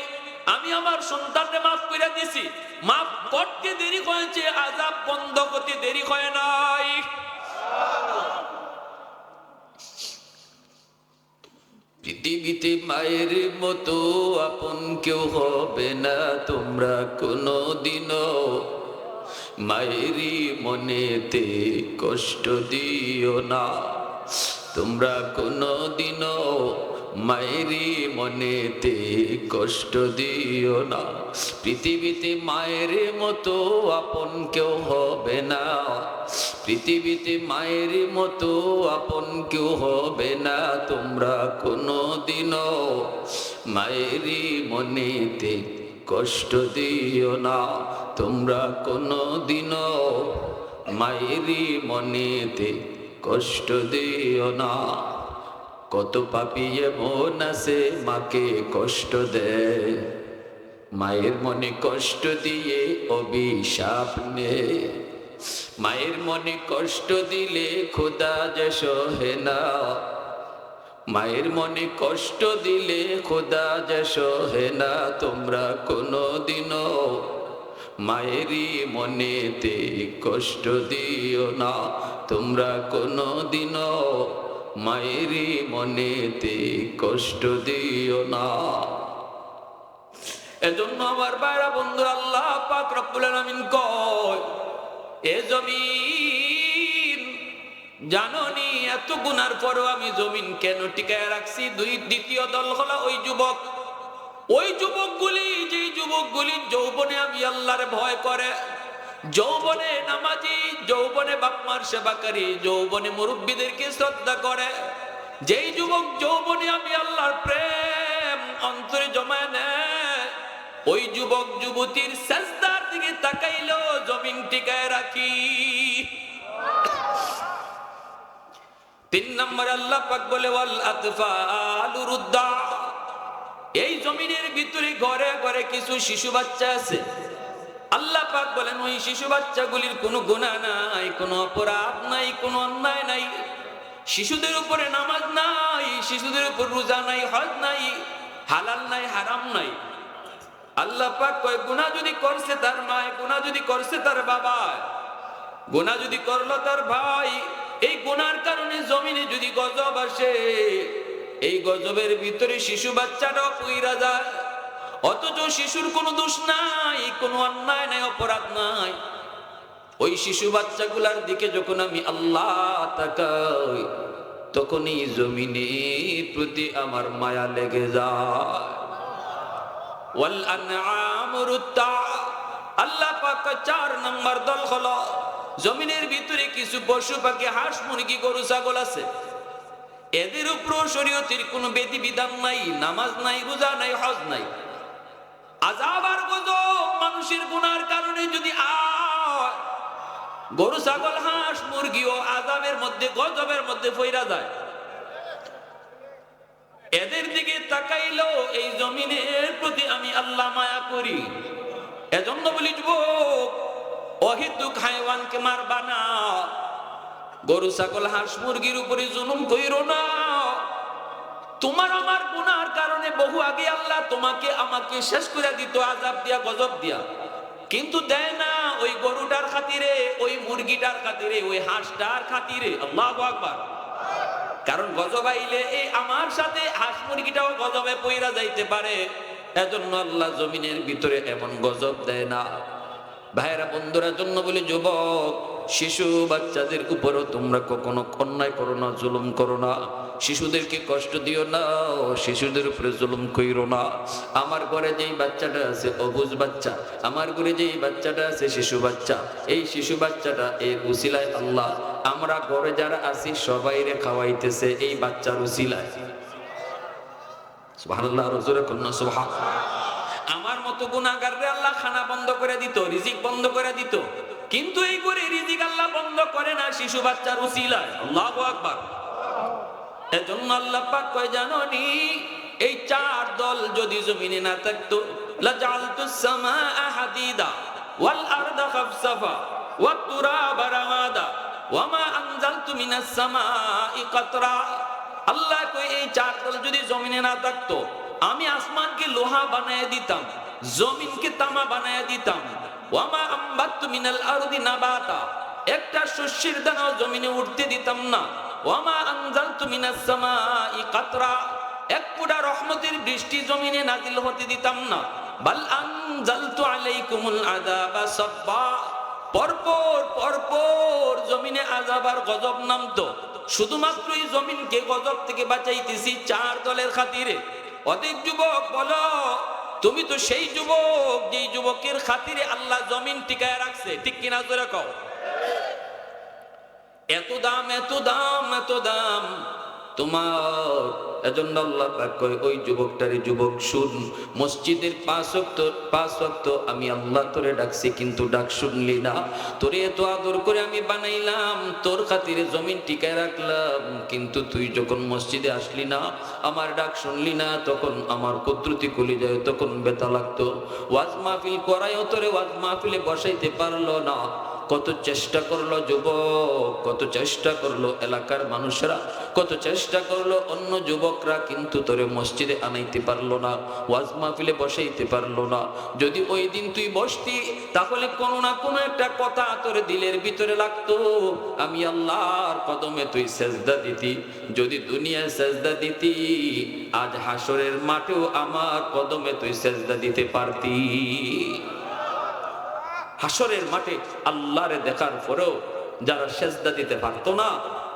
আমি আমার সন্তানকে মাফ করে দিছি। মাফ করতে দেরি হয়েছে, আযাব বন্ধ করতে দেরি হয় নাই। পৃথিবীতে মায়ের মতো আপন কেউ হবে না, তোমরা কোনোদিনও মায়েরই মনেতে কষ্ট দিও না। তোমরা কোনদিনও মায়েরই মনেতে কষ্ট দিও না। পৃথিবীতে মায়ের মতো আপন কেউ হবে না, পৃথিবীতে মায়ের মতো আপন কেউ হবে না। তোমরা কোনদিনও মায়েরই মনেতে কষ্ট দিও না, তোমরা কোনদিনও মায়েরই মনেতে কষ্ট দিও না। কত পাপী এমন আছে মাকে কষ্ট দেয়, মায়ের মনে কষ্ট দিয়ে অভিশাপ নেয়। মায়ের মনে কষ্ট দিলে খোদা যে সহে না, মায়ের মনে কষ্ট দিলে খোদা যে সহে না। তোমরা কোনদিনও মায়েরই মনেতে কষ্ট দিও না, তোমরা কোনদিনও মায়েরই মনেতে কষ্ট দিও না। এজন্য আমার ভাইরা বন্ধু, আল্লাহ পাক রব্বুল আলামিন কয়, এ জমিন জাননি এত গুনার পরও আমি জমিন কেন টিকায় রাখছি? দ্বিতীয় দল হলো ওই যুবকগুলি, যে যুবকগুলি যৌবনে আমি আল্লাহর ভয় করে, যৌবনে নামাজি, যৌবনে বাপমার সেবাকারী, যৌবনে মুরব্বীদেরকে শ্রদ্ধা করে, যেই যুবক যৌবনে আমি আল্লাহর প্রেম অন্তরে জমায় নেয়, ওই যুবক যুবতীর সাজদার দিকে তাকাইলো জমিন টিকায় রাখি। 3 নম্বর আল্লাহ পাক বলে, ওয়াল আতফালু রুদ্দা, এই জমিনের ভিতরে ঘরে ঘরে কিছু শিশু বাচ্চা আছে। আল্লাহ পাক বলেন ওই শিশু বাচ্চাগুলির কোনো গুনাহ নাই, কোনো অপরাধ নাই, কোনো অন্যায় নাই। শিশুদের উপরে নামাজ নাই, শিশুদের উপর রোজা নাই, হজ নাই, হালাল নাই, হারাম নাই। আল্লাহ পাক কয় গুনাহ যদি করছে তার মা, গুনাহ যদি করছে তার বাবা, গুনাহ যদি করলো তার ভাই, এই গুনার কারণে জমিনে যদি গজব আসে, এই গজবের ভিতরে শিশু বাচ্চাটাও পইরা যায়। অথচ শিশুর কোনো দোষ নাই, কোনো অন্যায় নাই, অপরাধ নাই। ওই শিশু বাচ্চাগুলার দিকে যখন আমি আল্লাহ তাকাই, তখন এই জমিনের প্রতি আমার মায়া লেগে যায়। ওয়াল আনআমু রুত্তা, আল্লাহ পাক 4 নম্বর দল হলো জমিনের ভিতরে কিছু পশু পাখি, হাঁস মুরগি গরু ছাগল আছে। এদের উপর শরীয়তের কোনো বিধি বিধান নাই, নামাজ নাই, রোজা নাই, হজ নাই। আযাব আর গজব মানুষের গুনার কারণে যদি গরু ছাগল হাঁস মুরগিও আযাবের মধ্যে, গজবের মধ্যে পইরা যায়। এদের দিকে তাকাইলো এই জমিনের প্রতি আমি আল্লাহ মায়া করি। এজন্য বলি যুবক, অহেতুক হায়াওয়ানকে মারবা না, গরু ছাগল হাঁস মুরগির উপরে জুলুম কইরো না। তোমার আমার গুনার কারণে বহু আগে আল্লাহ তোমাকে আমাকে শেষ করে দিত আযাব দিয়া, গজব দিয়া, কিন্তু দেয় না ওই গরুটার খাতিরে, ওই মুরগিটার খাতিরে, ওই হাঁসটার খাতিরে। আল্লাহু আকবার। কারণ গজব আইলে এই আমার সাথে হাঁস মুরগিটাও গজবে পইরা যাইতে পারে, এজন্য আল্লাহ জমিনের ভিতরে এমন গজব দেয় না। ভাইরা বন্ধুরা, জন্য বলি যুবক, শিশু বাচ্চাদের উপরও তোমরা কখনো অন্যায় করো না, জুলুম করো না, শিশুদেরকে কষ্ট দিও না, শিশুদের উপরে জুলুম কইরো না। আমার ঘরে যেই বাচ্চাটা আছে অবুঝ বাচ্চা, আমার ঘরে যেই বাচ্চাটা আছে শিশু বাচ্চা, এই শিশু বাচ্চাটা এর উসিলায় আল্লাহ আমরা ঘরে যারা আছি সবাইরে খাওয়াইতেছে এই বাচ্চার উসিলায়। সুবহানাল্লাহ, জোরে কন্যা সুবহানাল্লাহ। আমার মতো গুনাহগাররে আল্লাহ খানা বন্ধ করে দিত, রিজিক বন্ধ করে দিত, কিন্তু এই করে রিজিক আল্লাহ বন্ধ করে না শিশু বাচ্চার উসিলায়। আল্লাহু আকবার। এজন্য আল্লাহ পাক কয় জানোনি, এই 4 দল যদি জমিনে না থাকতো, লাজালতুস সামাআ হাদিদা ওয়াল আরদা খাফসাফা ওয়াত তুরাবা রামাদা ওয়ামা আনজালতু মিনাস সামাই কাতরা। আল্লাহ কয় এই 4 দল যদি জমিনে না থাকতো, আমি আসমানকে লোহা বানায় দিতাম, জমিনকে তামা বানায় দিতাম। ওয়ামা আম্বাতু মিনাল আরদি নাবাতা, একটা শস্যের দানাও জমিনে উঠতে দিতাম না। ওয়ামা আনজালতু মিনাস সামাই কাতরা, এক ফোঁটা রহমতের বৃষ্টি জমিনে নাজিল হতে দিতাম না। বাল আনজালতু আলাইকুমুল আযাবা সাব্বা, পরপর পরপর জমিনে আযাব আর গজব নামতো। শুধুমাত্র এই জমিনকে গজব থেকে বাঁচাইতেছি 4 দলের খাতিরে। অধিক যুবক বলো, তুমি তো সেই যুবক যেই যুবকের খাতিরে আল্লাহ জমিন টিকায় রাখছে, ঠিক কিনা জোরে কও। এত দাম, এত দাম, এত দাম তোমার। এজন্য আল্লাহ পাক কয় ওই যুবকটারে, যুবক শুন, মসজিদের 5 ওয়াক্ত আমি আল্লাহ তোরে ডাকছি কিন্তু ডাক শুনলি না। তোরে এত আদর করে আমি বানাইলাম, তোর খাতিরে জমিন টিকায় রাখলাম, কিন্তু তুই যখন মসজিদে আসলি না, আমার ডাক শুনলি না, তখন আমার কুদরতি কলি যায়, তখন ব্যথা লাগতো। ওয়াজ মাহফিল করায়ও তোরে ওয়াজ মাহফিলে বসাইতে পারলো না। কত চেষ্টা করলো যুবক, কত চেষ্টা করলো এলাকার মানুষরা, কত চেষ্টা করলো অন্য যুবকরা, কিন্তু তোরে মসজিদে আনাইতে পারলো না, ওয়াজ মাহফিলে বসাইতে পারলো না। যদি ওই দিন তুই বসতি, তাহলে কোনো না কোনো একটা কথা তোর দিলের ভিতরে লাগতো, আমি আল্লাহর কদমে তুই সেজদা দিতি। যদি দুনিয়ায় সেজদা দিতি, আজ হাসরের মাঠেও আমার কদমে তুই সেজদা দিতে পারতি। হাসরের মাঠে আল্লাহরে দেখার পরেও যারা সেজদা দিতে পারতো না,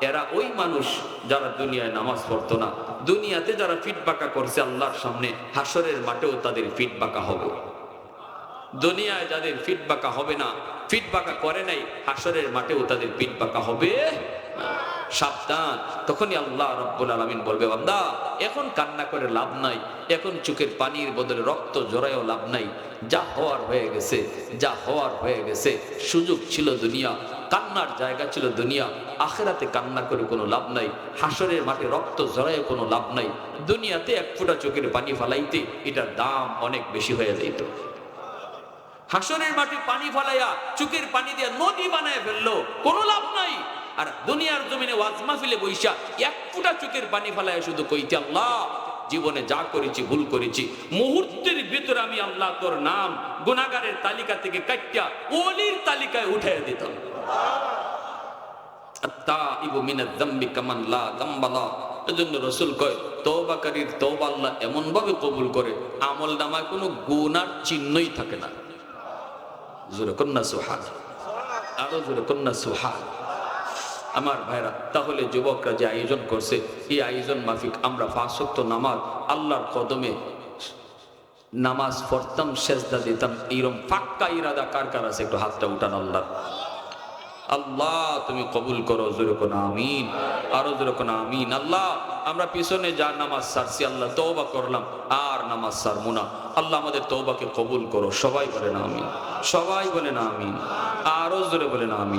এরা ওই মানুষ যারা দুনিয়ায় নামাজ পড়তো না। দুনিয়াতে যারা ফিট বাঁকা করছে আল্লাহর সামনে, হাসরের মাঠেও তাদের ফিট বাঁকা হবে। দুনিয়ায় যাদের ফিট বাঁকা হবে না, ফিট বাঁকা করে নাই, হাসরের মাঠেও তাদের ফিট বাঁকা হবে। সাবধান। তখনই আল্লাহ রাব্বুল আলামিন বলবে, বান্দা এখন কান্না করে লাভ নাই, এখন চোখের পানির বদলে রক্ত জড়ায়ও লাভ নাই, যা হওয়ার হয়ে গেছে, যা হওয়ার হয়ে গেছে। সুযোগ ছিল দুনিয়া, কান্নার জায়গা ছিল দুনিয়া, আখিরাতে কান্না করে কোনো লাভ নাই, হাসরের মাঠে রক্ত জড়ায় কোনো লাভ নাই। দুনিয়াতে এক ফোঁটা চোখের পানি ফালাইতে এটার দাম অনেক বেশি হয়ে যেত। হাসরের মাঠে পানি ফালাইয়া চোখের পানি দিয়ে নদী বানায় ফেললো, কোনো লাভ নাই। আর দুনিয়ার জমিনে ওয়াজ মাহফিলে বইসা এক ফোঁটা চোখের পানি ফালাইয়া শুধু কইতে, আল্লাহ জীবনে যা করেছি ভুল করেছি, মুহূর্তের ভিতরে আমি আল্লাহ তোর নাম গুনাহগারের তালিকা থেকে কাটিয়া ওলির তালিকায় উঠাইয়া দিতাম। আত্তাইবু মিনাজ যামবি কামান লা যামবা লা। এজন্য রাসূল কয়, তওবাকারীর তওবা আল্লাহ এমন ভাবে কবুল করে, আমলনামায় কোনো গুনার চিহ্নই থাকে না। জোরে কন্না সুবহান, আরো জোরে কন্না সুবহান। আমার ভাইরা, তাহলে যুবকরা যে আয়োজন করছে, এই আয়োজন মাফিক আমরা 5 ওয়াক্ত নামাজ আল্লাহর কদমে নামাজ পড়তাম, সেজদা দিতাম, এরকম পাক্কা ইরাদা কার কার আছে একটু হাতটা উঠান। আল্লাহ আল্লাহ তুমি কবুল করো, জোরে কোন আমিন, আরো জোরে কোন আমিন। আল্লাহ আমরা পিছনে যা নামাজ ছাড়ছি, আল্লাহ তওবা করলাম, আর নামাজ ছাড়বো না। আল্লাহ আমাদের তওবাকে কবুল করো। সবাই বলেন আমিন, সবাই বলেন আমিন, আরো জোরে বলেন আমিন।